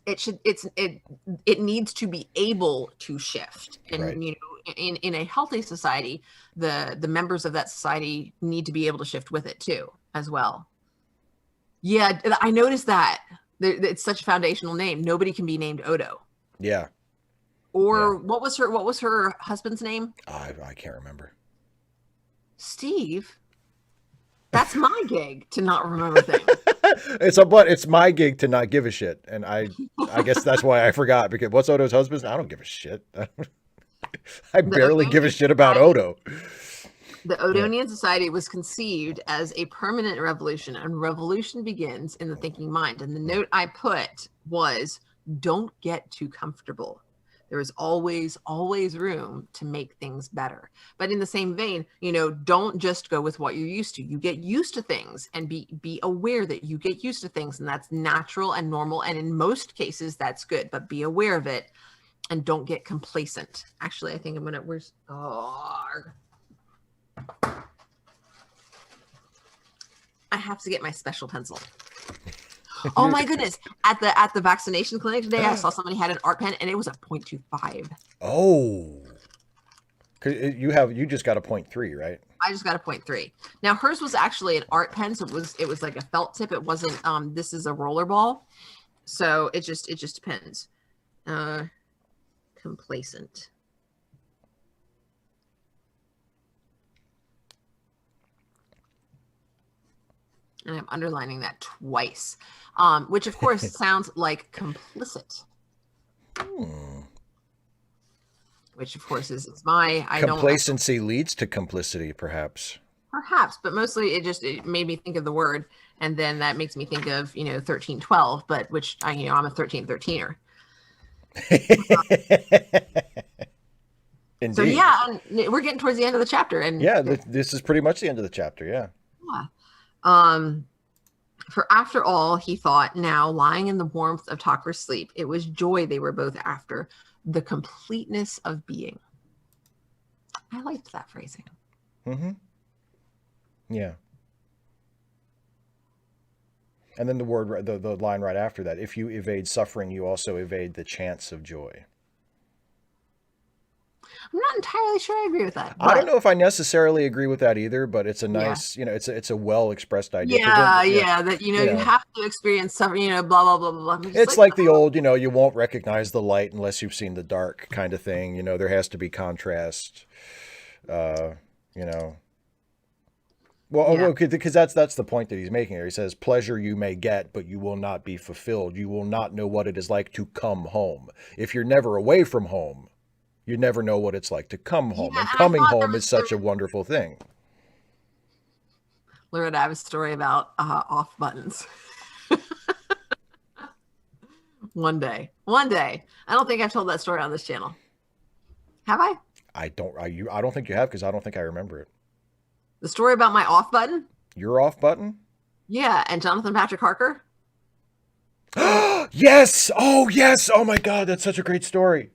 it needs to be able to shift. And right. In a healthy society, the members of that society need to be able to shift with it too, as well. Yeah, I noticed that. It's such a foundational name. Nobody can be named Odo. Yeah. Or what was her husband's name? I can't remember. Steve. That's my gig to not remember things. It's my gig to not give a shit, and I guess that's why I forgot, because what's Odo's husband's? I don't give a shit. I barely give a shit about Odo. The Odonian society was conceived as a permanent revolution, and revolution begins in the thinking mind. And the note I put was, don't get too comfortable. There is always, always room to make things better. But in the same vein, don't just go with what you're used to. You get used to things, and be aware that you get used to things, and that's natural and normal. And in most cases, that's good, but be aware of it and don't get complacent. Actually, I think I'm going to, I have to get my special pencil. Oh my goodness. At the vaccination clinic today, I saw somebody had an art pen, and it was a 0.25. Oh. You just got a 0.3, right? I just got a 0.3. Now hers was actually an art pen, so it was like a felt tip. It wasn't this is a roller ball. So it just depends. Complacent. And I'm underlining that twice, which of course sounds like complicit. Which of course is my, Complacency leads to complicity, perhaps. perhaps, but mostly it made me think of the word. And then that makes me think of, 1312, but which I'm a 1313er. Indeed. So yeah, and we're getting towards the end of the chapter, and yeah, this is pretty much the end of the chapter. Yeah. For after all, he thought, now lying in the warmth of Talker's sleep, it was joy they were both after, the completeness of being. I liked that phrasing. Mm-hmm. Yeah. And then the line right after that: if you evade suffering, you also evade the chance of joy. I'm not entirely sure I agree with that. I don't know if I necessarily agree with that either, but it's a nice, it's a well expressed idea. That you have to experience suffering, blah blah blah blah blah. It's like the old, you won't recognize the light unless you've seen the dark kind of thing. There has to be contrast. Well, because that's the point that he's making here. He says, pleasure you may get, but you will not be fulfilled. You will not know what it is like to come home. If you're never away from home, you never know what it's like to come home. And coming home is such a wonderful thing. Learned I have a story about off buttons. One day. I don't think I've told that story on this channel. Have I? I don't think you have, because I don't think I remember it. The story about my off button? Your off button? Yeah, and Jonathan Patrick Harker? Yes! Oh, yes! Oh my God, that's such a great story.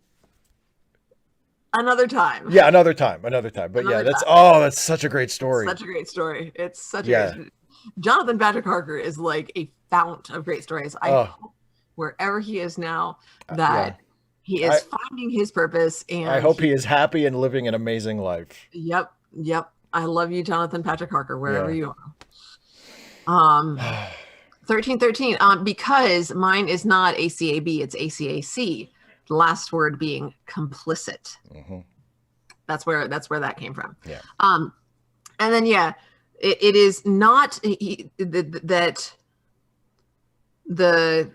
Another time. Yeah, another time. But that's such a great story. Such a great story. It's such a great. Jonathan Patrick Harker is like a fount of great stories. I hope wherever he is now that he is finding his purpose, and I hope he is happy and living an amazing life. Yep. I love you, Jonathan Patrick Harker, wherever you are. 1313. Because mine is not ACAB, it's ACAC. The last word being complicit. Mm-hmm. That's where that came from. Yeah. And then it is not that the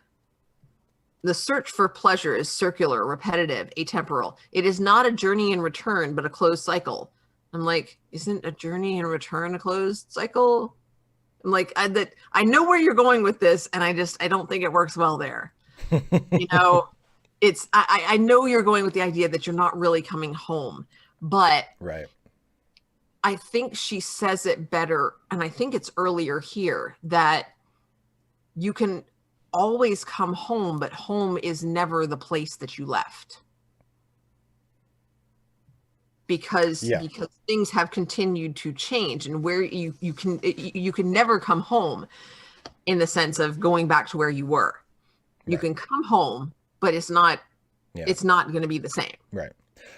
search for pleasure is circular, repetitive, atemporal. It is not a journey and return, but a closed cycle. I'm like, isn't a journey and return a closed cycle? I'm like, I know where you're going with this, and I don't think it works well there. It's I know you're going with the idea that you're not really coming home, but right. I think she says it better, and I think it's earlier here, that you can always come home, but home is never the place that you left. Because things have continued to change, and where you can never come home in the sense of going back to where you were. You can come home, but it's not going to be the same. Right.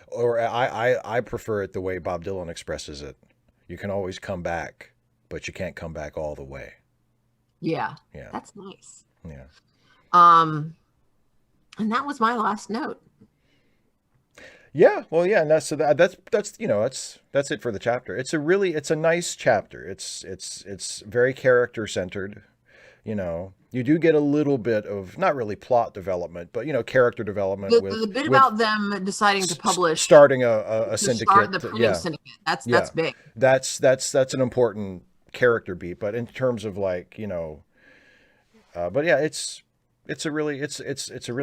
Or I prefer it the way Bob Dylan expresses it. You can always come back, but you can't come back all the way. Yeah. That's nice. Yeah. And that was my last note. Yeah, well, yeah, and that's it for the chapter. It's a nice chapter. It's very character centered. You do get a little bit of, not really plot development, but character development. The bit about them deciding to publish, starting a syndicate. Start the printing syndicate. That's big. That's an important character beat. But in terms of but yeah, it's a really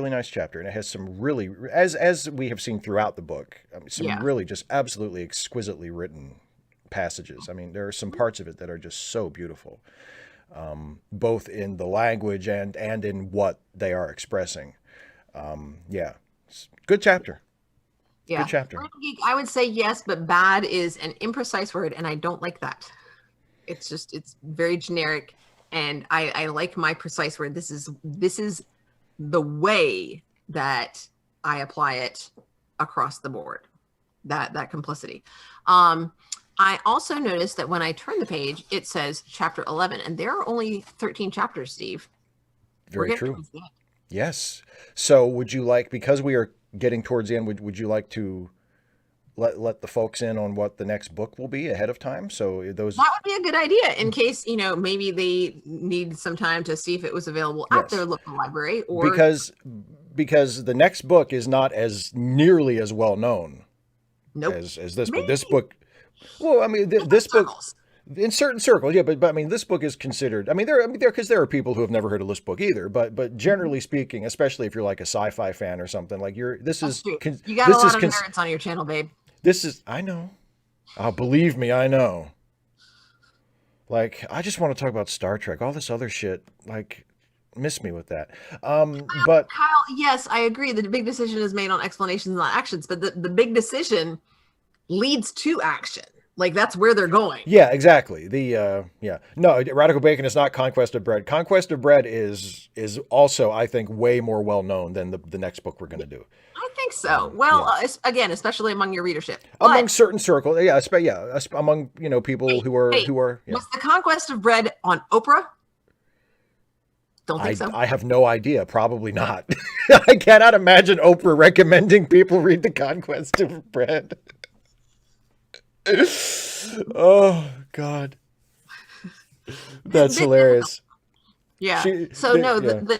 nice chapter, and it has some really, as we have seen throughout the book, some really just absolutely exquisitely written passages. I mean, there are some parts of it that are just so beautiful, both in the language and in what they are expressing. Good chapter. Yeah, good chapter. I would say yes, but bad is an imprecise word, and I don't like that. It's very generic. And I like my precise word. This is the way that I apply it across the board. That complicity. I also noticed that when I turn the page, it says chapter 11, and there are only 13 chapters, Steve. Very true. Yes. So would you like, because we are getting towards the end, would you like to let the folks in on what the next book will be ahead of time. So those That would be a good idea in case, maybe they need some time to see if it was available at their yes, local library or because the next book is not as nearly as well known nope. as this, but Maybe this book, well, I mean, this book circles. in certain circles, yeah, but I mean, this book is considered. I mean, because there are people who have never heard of this book either. But generally speaking, especially if you're like a sci-fi fan or something, like this That's is true. con- You got a this lot is of cons- nerds on your channel, babe. this is I know. Oh, believe me, I know. Like, I just want to talk about Star Trek. All this other shit, like, miss me with that. But Kyle, yes, I agree. The big decision is made on explanations, not actions, but the big decision leads to action. Like that's where they're going. yeah, exactly. No, Radical Bacon is not Conquest of Bread. Conquest of Bread is also, I think, way more well known than the next book we're going to do. I think so. Well, yeah. Again, especially among your readership. Among But, certain circles, among people who are yeah. Was the Conquest of Bread on Oprah? Don't think so. I have no idea. Probably not. I cannot imagine Oprah recommending people read The Conquest of Bread. Oh God, that's hilarious. Yeah. The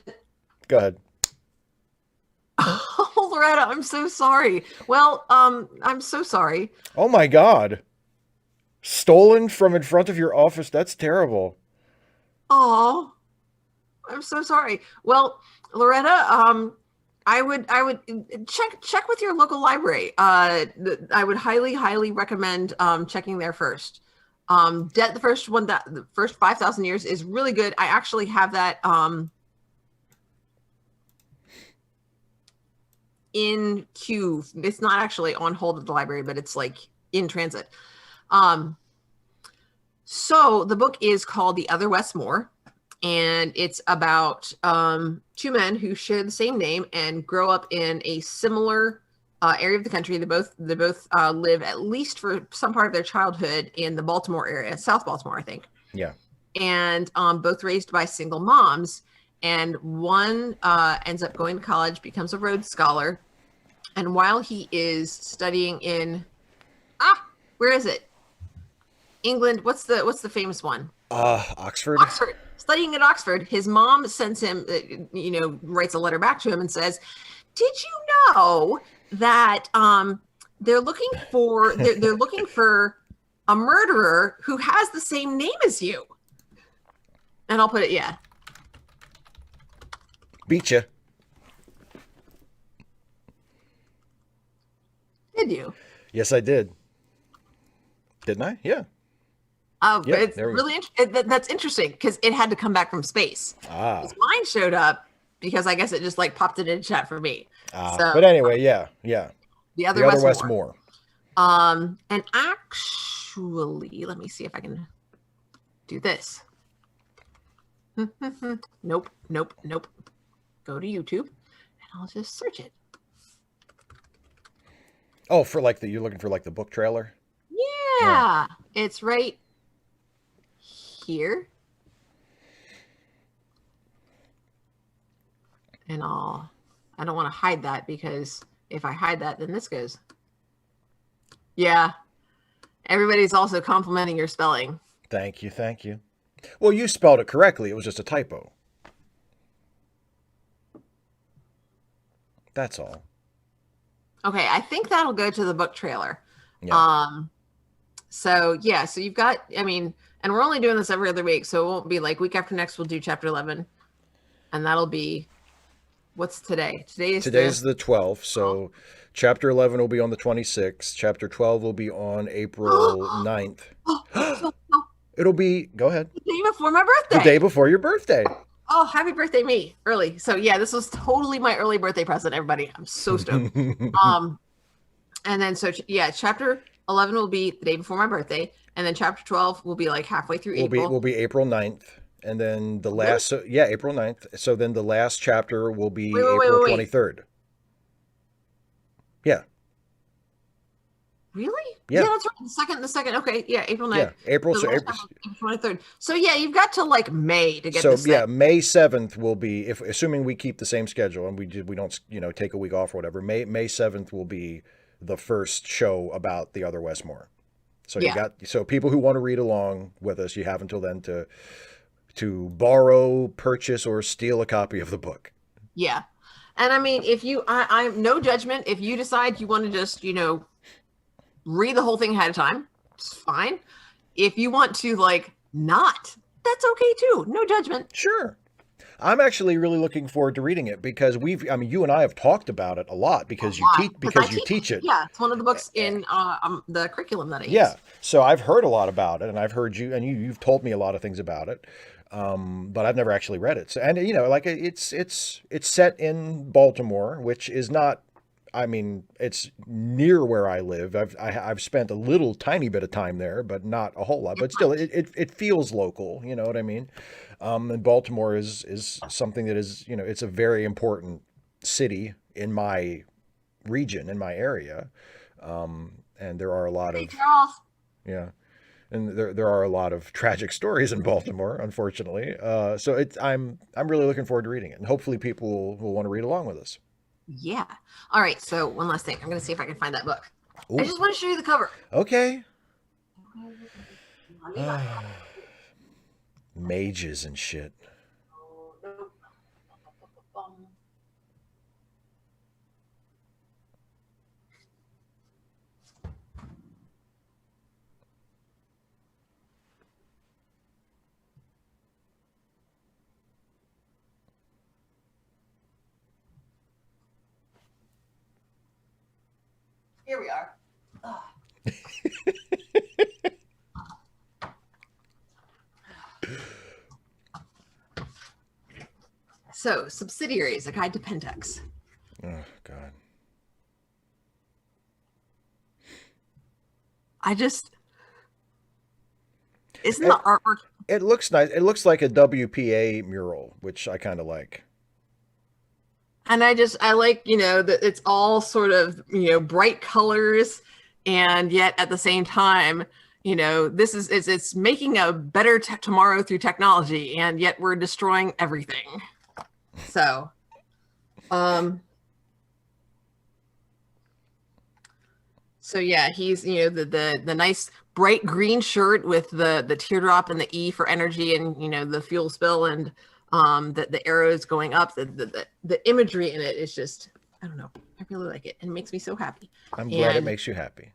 go ahead. Oh, Loretta, I'm so sorry. Well, I'm so sorry. Oh my God, stolen from in front of your office. That's terrible. Oh, I'm so sorry. Well, Loretta, I would check with your local library. I would highly recommend checking there first. The first 5,000 years is really good. I actually have that in queue. It's not actually on hold at the library, but it's like in transit. So the book is called The Other Westmore. And it's about two men who share the same name and grow up in a similar area of the country. They both live, at least for some part of their childhood, in the Baltimore area, South Baltimore, I think. Yeah. And both raised by single moms. And one ends up going to college, becomes a Rhodes Scholar. And while he is studying in, where is it? England. What's the famous one? Oxford. Oxford. Studying at Oxford, his mom sends him, writes a letter back to him and says, "Did you know that they're looking for they're looking for a murderer who has the same name as you?" And I'll put it, yeah. Beat you. Did you? Yes, I did. Didn't I? Yeah. Yeah, it's really that's interesting because it had to come back from space. Mine showed up because I guess it just like popped it in chat for me. But anyway, yeah. The other Westmore. And actually, let me see if I can do this. Nope. Go to YouTube and I'll just search it. Oh, for like you're looking for like the book trailer? Yeah. It's right here. And I don't want to hide that because if I hide that, then this goes. Yeah. Everybody's also complimenting your spelling. Thank you. Well, you spelled it correctly. It was just a typo. That's all. Okay, I think that'll go to the book trailer. Yeah. So you've got, and we're only doing this every other week, so it won't be like week after next we'll do chapter 11. And that'll be, what's today? Today's the 12th, so chapter 11 will be on the 26th. Chapter 12 will be on April 9th. It'll be, go ahead. The day before my birthday. The day before your birthday. Oh, happy birthday, me, early. So yeah, this was totally my early birthday present, everybody. I'm so stoked. And then, chapter 11 will be the day before my birthday. And then chapter 12 will be like halfway through April. Will be April 9th. And then the last, April 9th. So then the last chapter will be April 23rd. Yeah. Really? Yeah. That's right. The second. Okay. Yeah. April 9th. Yeah. April 23rd. So yeah, you've got to like May to get this. So May 7th will be, assuming we keep the same schedule and we don't, take a week off or whatever, May 7th will be the first show about the other Westmore. So Yeah. so people who want to read along with us, you have until then to borrow, purchase, or steal a copy of the book. Yeah. And I mean, if you, I'm no judgment. If you decide you want to just, read the whole thing ahead of time, it's fine. If you want to like not, that's okay too. No judgment. Sure. I'm actually really looking forward to reading it because you and I have talked about it a lot A because lot. you teach it. Yeah, it's one of the books in the curriculum that I use. Yeah. So I've heard a lot about it, and I've heard you've told me a lot of things about it. But I've never actually read it. So, and like it's set in Baltimore, which is not, I mean, it's near where I live. I've spent a little tiny bit of time there, but not a whole lot. But still, it feels local. You know what I mean? And Baltimore is something that is, it's a very important city in my region, in my area. And there are a lot Hey, of, Charles. yeah, and there are a lot of tragic stories in Baltimore, unfortunately. So I'm really looking forward to reading it, and hopefully people will want to read along with us. Yeah. All right. So one last thing. I'm going to see if I can find that book. Ooh. I just want to show you the cover. Okay. Mages and shit. Here we are. So, Subsidiaries, A Guide to Pentax. Oh, God. Isn't the artwork? It looks nice. It looks like a WPA mural, which I kind of like. And I like, that it's all sort of, bright colors. And yet at the same time, it's making a better tomorrow through technology. And yet we're destroying everything. So, yeah, he's, the nice bright green shirt with the teardrop and the E for energy and, the fuel spill and the arrows going up, the imagery in it is just, I don't know. I really like it. And it makes me so happy. I'm glad it makes you happy.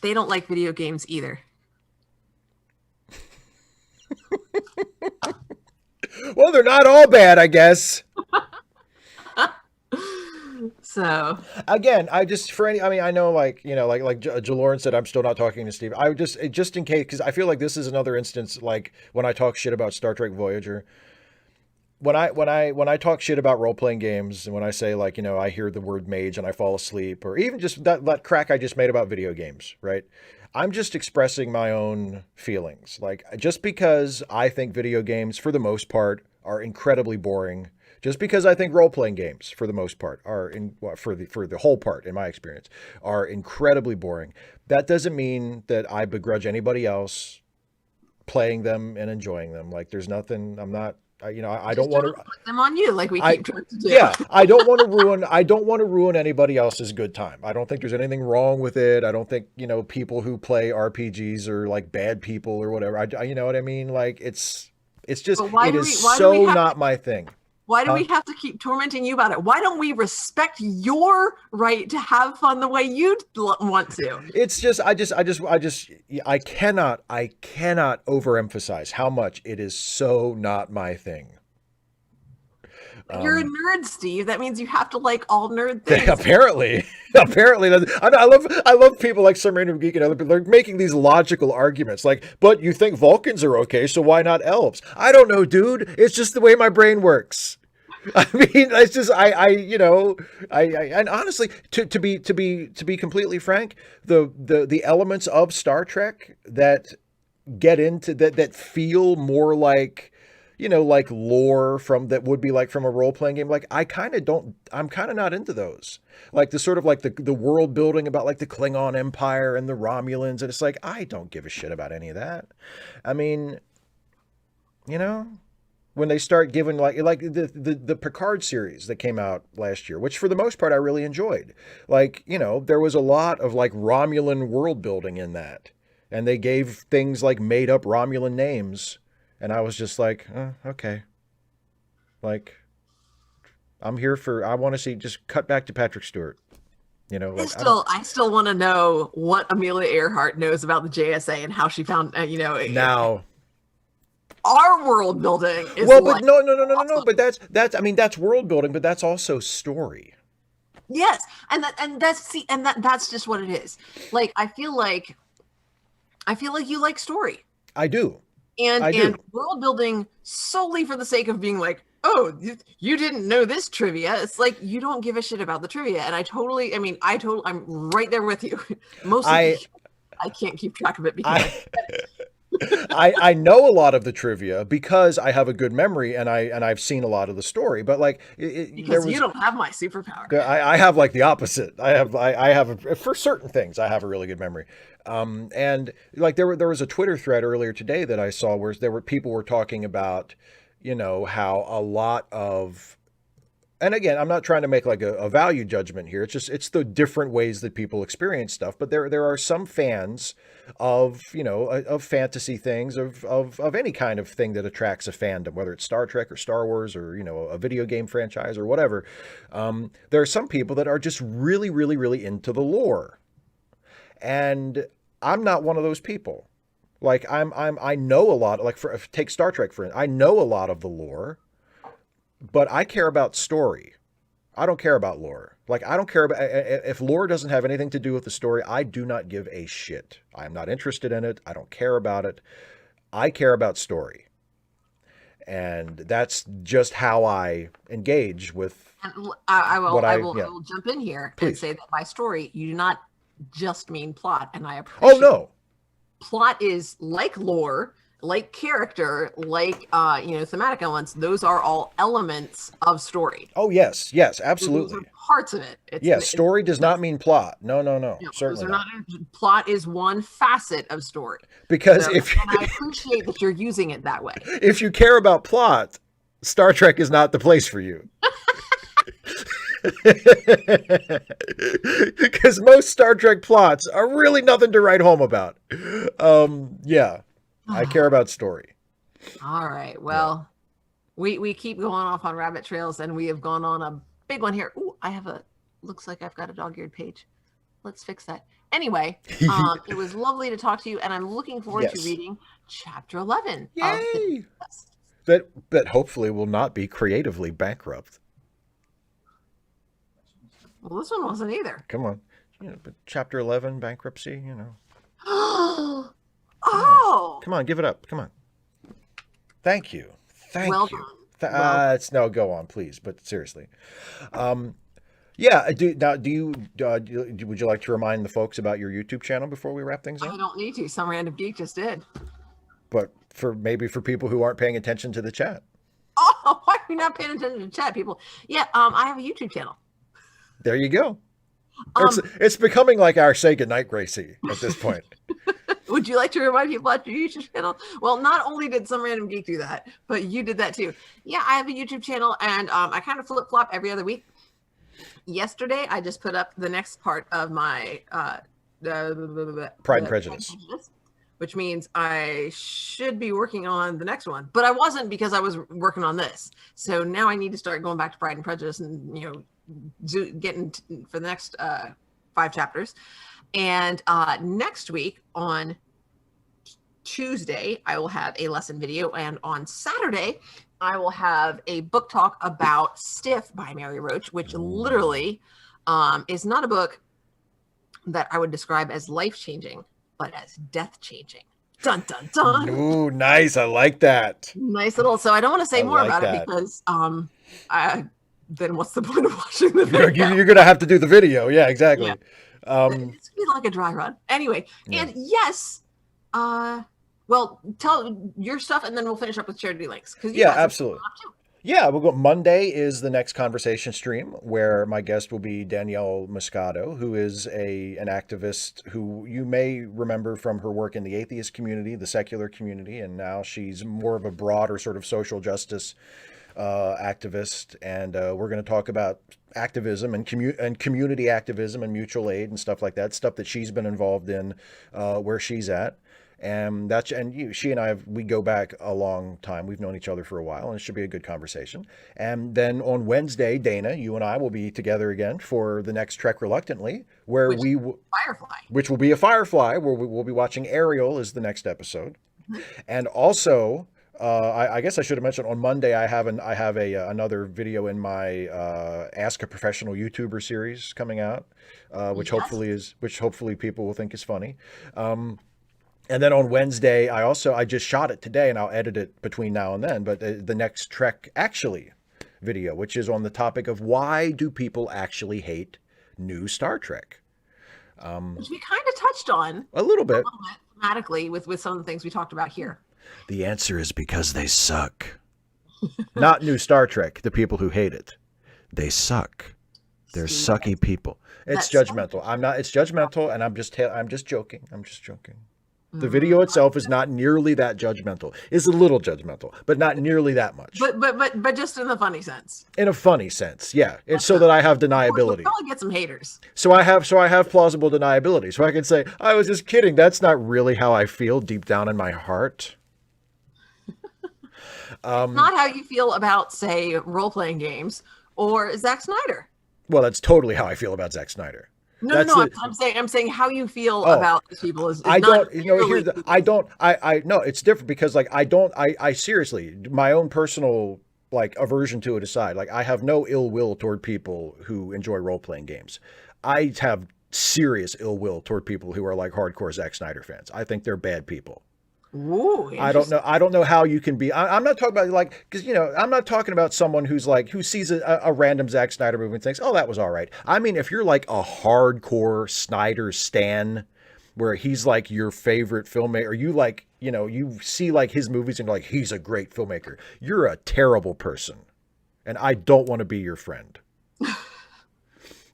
They don't like video games either. Well, they're not all bad, I guess. So again, I know, like Jaloran said, I'm still not talking to Steve. I would just in case, because I feel like this is another instance, like when I talk shit about Star Trek Voyager. When I talk shit about role playing games, and when I say, like, I hear the word mage and I fall asleep, or even just that crack I just made about video games, right? I'm just expressing my own feelings. Like, just because I think video games, for the most part, are incredibly boring, just because I think role playing games, for the most part, for the whole part, in my experience, are incredibly boring. That doesn't mean that I begrudge anybody else playing them and enjoying them. Like, there's nothing. I'm not. I don't want to put them on you like we keep trying to do. Yeah, I don't want to ruin anybody else's good time. I don't think there's anything wrong with it. I don't think, people who play RPGs are like bad people or whatever. You know what I mean? Like, it's just, it is so not my thing. Why do we have to keep tormenting you about it? Why don't we respect your right to have fun the way you want to? It's just, I cannot overemphasize how much it is so not my thing. You're a nerd, Steve. That means you have to like all nerd things. Apparently. I love people like Some Random Geek and other people. They're making these logical arguments, like, but you think Vulcans are okay, so why not elves? I don't know, dude. It's just the way my brain works. I mean, it's just and honestly, to be completely frank, the elements of Star Trek that get into that feel more like, like lore from that would be like from a role-playing game. Like, I'm kind of not into those. Like the sort of like the world building about like the Klingon Empire and the Romulans. And it's like, I don't give a shit about any of that. I mean, when they start giving like the Picard series that came out last year, which for the most part I really enjoyed. Like, there was a lot of like Romulan world building in that. And they gave things like made up Romulan names. And I was just like, okay. Like, I want to see, just cut back to Patrick Stewart. Like I still want to know what Amelia Earhart knows about the JSA and how she found, now. Our world building is Well, like, but no. But that's world building, but that's also story. Yes, that's just what it is. Like, I feel like you like story. I do. And world building solely for the sake of being like, oh, you didn't know this trivia. It's like, you don't give a shit about the trivia. And I'm right there with you. I can't keep track of it because I know a lot of the trivia because I have a good memory and I've seen a lot of the story, but like because you don't have my superpower. I have like the opposite. I have for certain things I have a really good memory. And like there was a Twitter thread earlier today that I saw where people were talking about, how a lot of, and again, I'm not trying to make like a value judgment here. It's the different ways that people experience stuff. But there are some fans of, of fantasy things, of any kind of thing that attracts a fandom, whether it's Star Trek or Star Wars or, a video game franchise or whatever. There are some people that are just really, really, really into the lore. And I'm not one of those people. Like I know a lot, like take Star Trek for instance. I know a lot of the lore, but I care about story. I don't care about lore. Like, I don't care about, if lore doesn't have anything to do with the story, I do not give a shit. I'm not interested in it. I don't care about it. I care about story. And that's just how I engage with. And I will jump in here and say that by story, you do not just mean plot. And I appreciate. Oh, no. Plot is like lore, like character, like thematic elements. Those are all elements of story. Oh yes, absolutely. Those are parts of it. Story does not mean plot. No, certainly not. Plot is one facet of story. Because and I appreciate that you're using it that way. If you care about plot, Star Trek is not the place for you. Because most Star Trek plots are really nothing to write home about. I care about story. All right. Well, we keep going off on rabbit trails, and we have gone on a big one here. Ooh, looks like I've got a dog-eared page. Let's fix that. Anyway, it was lovely to talk to you, and I'm looking forward to reading chapter 11. Yay! That hopefully will not be creatively bankrupt. Well, this one wasn't either. Come on. But chapter 11, bankruptcy, Oh! Come on, give it up. Come on. Thank you. Thank you. Done. Go on, please. But seriously. Would you like to remind the folks about your YouTube channel before we wrap things up? I don't need to. Some random geek just did. But for people who aren't paying attention to the chat. Oh, why are you not paying attention to chat, people? Yeah, I have a YouTube channel. There you go. It's becoming like our say goodnight, Gracie, at this point. Would you like to remind people about your YouTube channel? Well, not only did some random geek do that, but you did that too. Yeah, I have a YouTube channel, and I kind of flip-flop every other week. Yesterday, I just put up the next part of my Pride and Prejudice, which means I should be working on the next one, but I wasn't because I was working on this. So now I need to start going back to Pride and Prejudice and getting for the next 5 chapters. And next week on Tuesday, I will have a lesson video, and on Saturday, I will have a book talk about Stiff by Mary Roach, which literally is not a book that I would describe as life-changing, but as death-changing. Dun, dun, dun. Ooh, nice. I like that. Nice little. So I don't want to say more about it because then what's the point of watching the video? You're going to have to do the video. Yeah, exactly. Yeah. It's gonna be like a dry run. Anyway, and yes, well, tell your stuff, and then we'll finish up with charity links. Yeah, absolutely. Yeah, we'll go. Monday is the next conversation stream where my guest will be Danielle Moscato, who is an activist who you may remember from her work in the atheist community, the secular community, and now she's more of a broader sort of social justice activist. And we're going to talk about activism and community activism and mutual aid and stuff like that, stuff that she's been involved in where she's at. And she and we go back a long time. We've known each other for a while, and it should be a good conversation. And then on Wednesday, Dana, you and I will be together again for the next Trek Reluctantly, where Firefly, which will be a Firefly, where we will be watching Ariel is the next episode. Mm-hmm. And also, I guess I should have mentioned on Monday I have another video in my Ask a Professional YouTuber series coming out, which hopefully people will think is funny. And then on Wednesday, I just shot it today, and I'll edit it between now and then. But the next Trek Actually video, which is on the topic of why do people actually hate new Star Trek? Which we kind of touched on a little bit thematically with some of the things we talked about here. The answer is because they suck. Not new Star Trek, the people who hate it. They suck. They're sucky people. It's judgmental. It's judgmental, and I'm just joking. I'm just joking. The video itself is not nearly that judgmental. It's a little judgmental, but not nearly that much. But just in the funny sense. In a funny sense, yeah. It's so that I have deniability. We'll probably get some haters. So I have plausible deniability. So I can say, I was just kidding. That's not really how I feel deep down in my heart. Not how you feel about, say, role-playing games or Zack Snyder. Well, that's totally how I feel about Zack Snyder. No, I'm saying how you feel about these people is I don't, no, it's different because I seriously, my own personal aversion to it aside, I have no ill will toward people who enjoy role-playing games. I have serious ill will toward people who are hardcore Zack Snyder fans. I think they're bad people. Ooh, I don't know how you can be. I'm not talking about because I'm not talking about someone who's who sees a random Zack Snyder movie and thinks, oh, that was all right. I mean, if you're a hardcore Snyder stan, where he's your favorite filmmaker, or you see his movies and he's a great filmmaker, you're a terrible person, and I don't want to be your friend.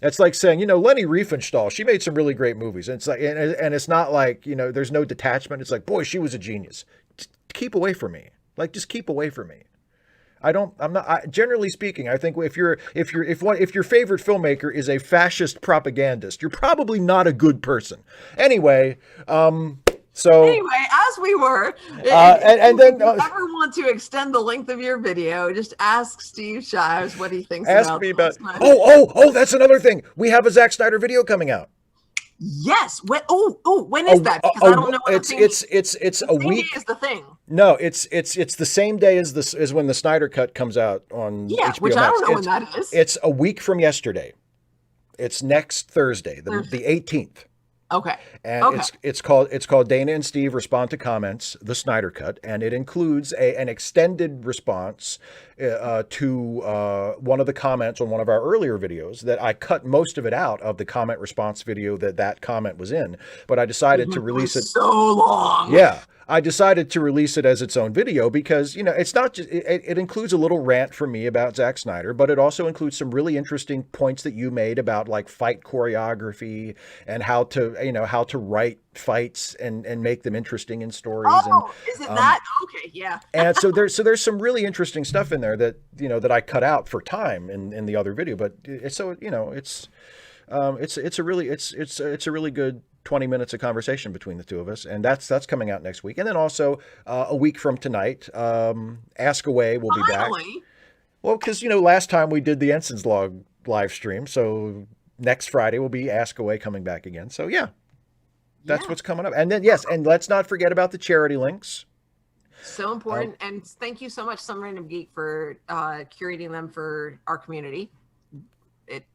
It's like saying, Leni Riefenstahl, she made some really great movies. And it's and it's not there's no detachment. It's boy, she was a genius. Just keep away from me. Just keep away from me. Generally speaking, I think if your favorite filmmaker is a fascist propagandist, you're probably not a good person. Anyway, as we were, and then if you ever want to extend the length of your video, just ask Steve Shives what he thinks ask about me about. Oh, that's another thing. We have a Zack Snyder video coming out. Yes. When is that? Because I don't know. It's a week. Is the thing? No, it's the same day as when the Snyder Cut comes out on HBO which Max. I don't know when that is. It's a week from yesterday. It's next Thursday, the 18th. Okay. And it's called Dana and Steve Respond to Comments, the Snyder Cut, and it includes an extended response to one of the comments on one of our earlier videos that I cut most of it out of the comment response video that comment was in, but I decided to release it so long. Yeah. I decided to release it as its own video because, it's not just, it includes a little rant from me about Zack Snyder, but it also includes some really interesting points that you made about fight choreography and how to write fights and make them interesting in stories. Is it that? Okay. Yeah. And so there's some really interesting stuff in there that I cut out for time in the other video, but it's a really good 20 minutes of conversation between the two of us, and that's coming out next week. And then also a week from tonight, Ask Away will be back. Well, because last time we did the Ensign's Log live stream, so next Friday will be Ask Away coming back again. So that's what's coming up. And then and let's not forget about the charity links. So important, and thank you so much, Some Random Geek, for curating them for our community.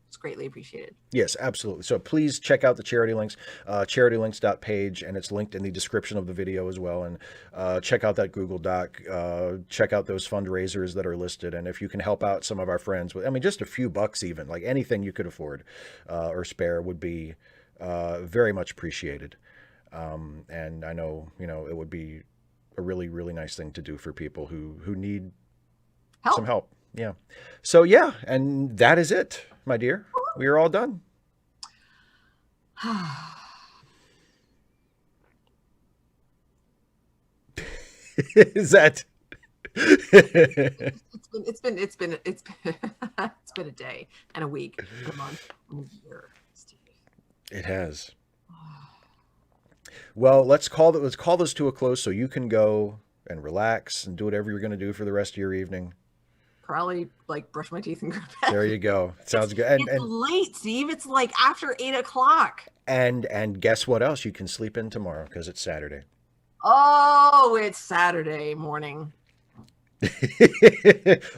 It's greatly appreciated. Yes, absolutely. So please check out the charity links, charitylinks.page, and it's linked in the description of the video as well. And check out that Google Doc. Check out those fundraisers that are listed. And if you can help out some of our friends with, just a few bucks even, anything you could afford or spare would be very much appreciated. And I know, it would be a really, really nice thing to do for people who need some help. Yeah. So yeah, and that is it, my dear. We are all done. Is that? It's been a day and a week and a month and a year, Steve. It has. Well, let's call this to a close so you can go and relax and do whatever you're going to do for the rest of your evening. Probably like brush my teeth and go to bed. There you go. Sounds good. It's late, Steve. It's like after 8 o'clock. And guess what else? You can sleep in tomorrow because it's Saturday. Oh, it's Saturday morning.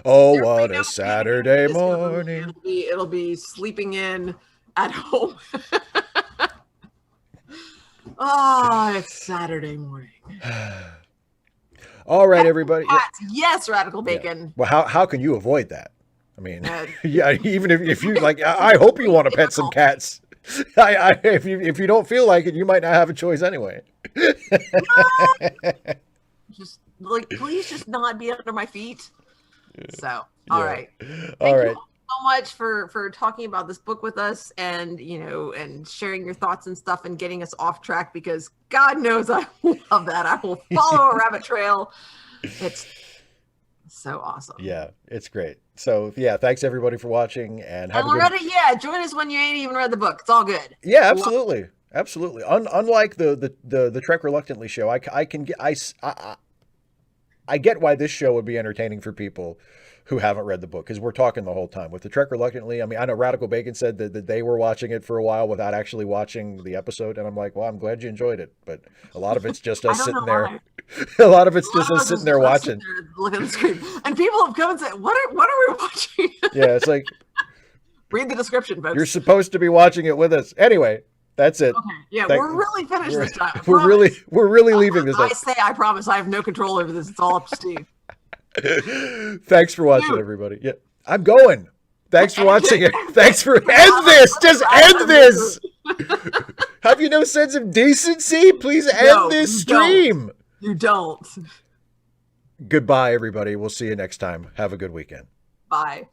Oh, what a Saturday morning. It'll be sleeping in at home. Oh, it's Saturday morning. All right, everybody. Yes, Radical Bacon. Yeah. Well, how can you avoid that? I mean, yeah, even if you like, I hope you want to pet some cats. If you don't feel like it, you might not have a choice anyway. Just like, please just not be under my feet. So, all right. All right. Thank you so much for talking about this book with us, and and sharing your thoughts and stuff, and getting us off track, because God knows I love that. I will follow a rabbit trail. It's so awesome. Yeah, it's great. So yeah, thanks everybody for watching, and have a good... Yeah, join us when you ain't even read the book. It's all good. Yeah, absolutely. Absolutely. Unlike the Trek Reluctantly show, I get why this show would be entertaining for people who haven't read the book, because we're talking the whole time. With the Trek Reluctantly, I mean, I know Radical Bacon said that they were watching it for a while without actually watching the episode, and I'm like, well, I'm glad you enjoyed it, but a lot of it's just us sitting there. A lot of it's just us sitting there watching. Looking at the screen. And people have come and said, what are we watching? Yeah, it's like, read the description, folks. You're supposed to be watching it with us. Anyway, that's it. Okay. Yeah, we're really finished this time. We're really leaving this up. I promise I have no control over this. It's all up to Steve. Thanks for watching, everybody. Yeah, I'm going. Thanks for watching it. Thanks for end this. Just end this. Have you no sense of decency? Please end this stream. You don't. Goodbye, everybody. We'll see you next time. Have a good weekend. Bye.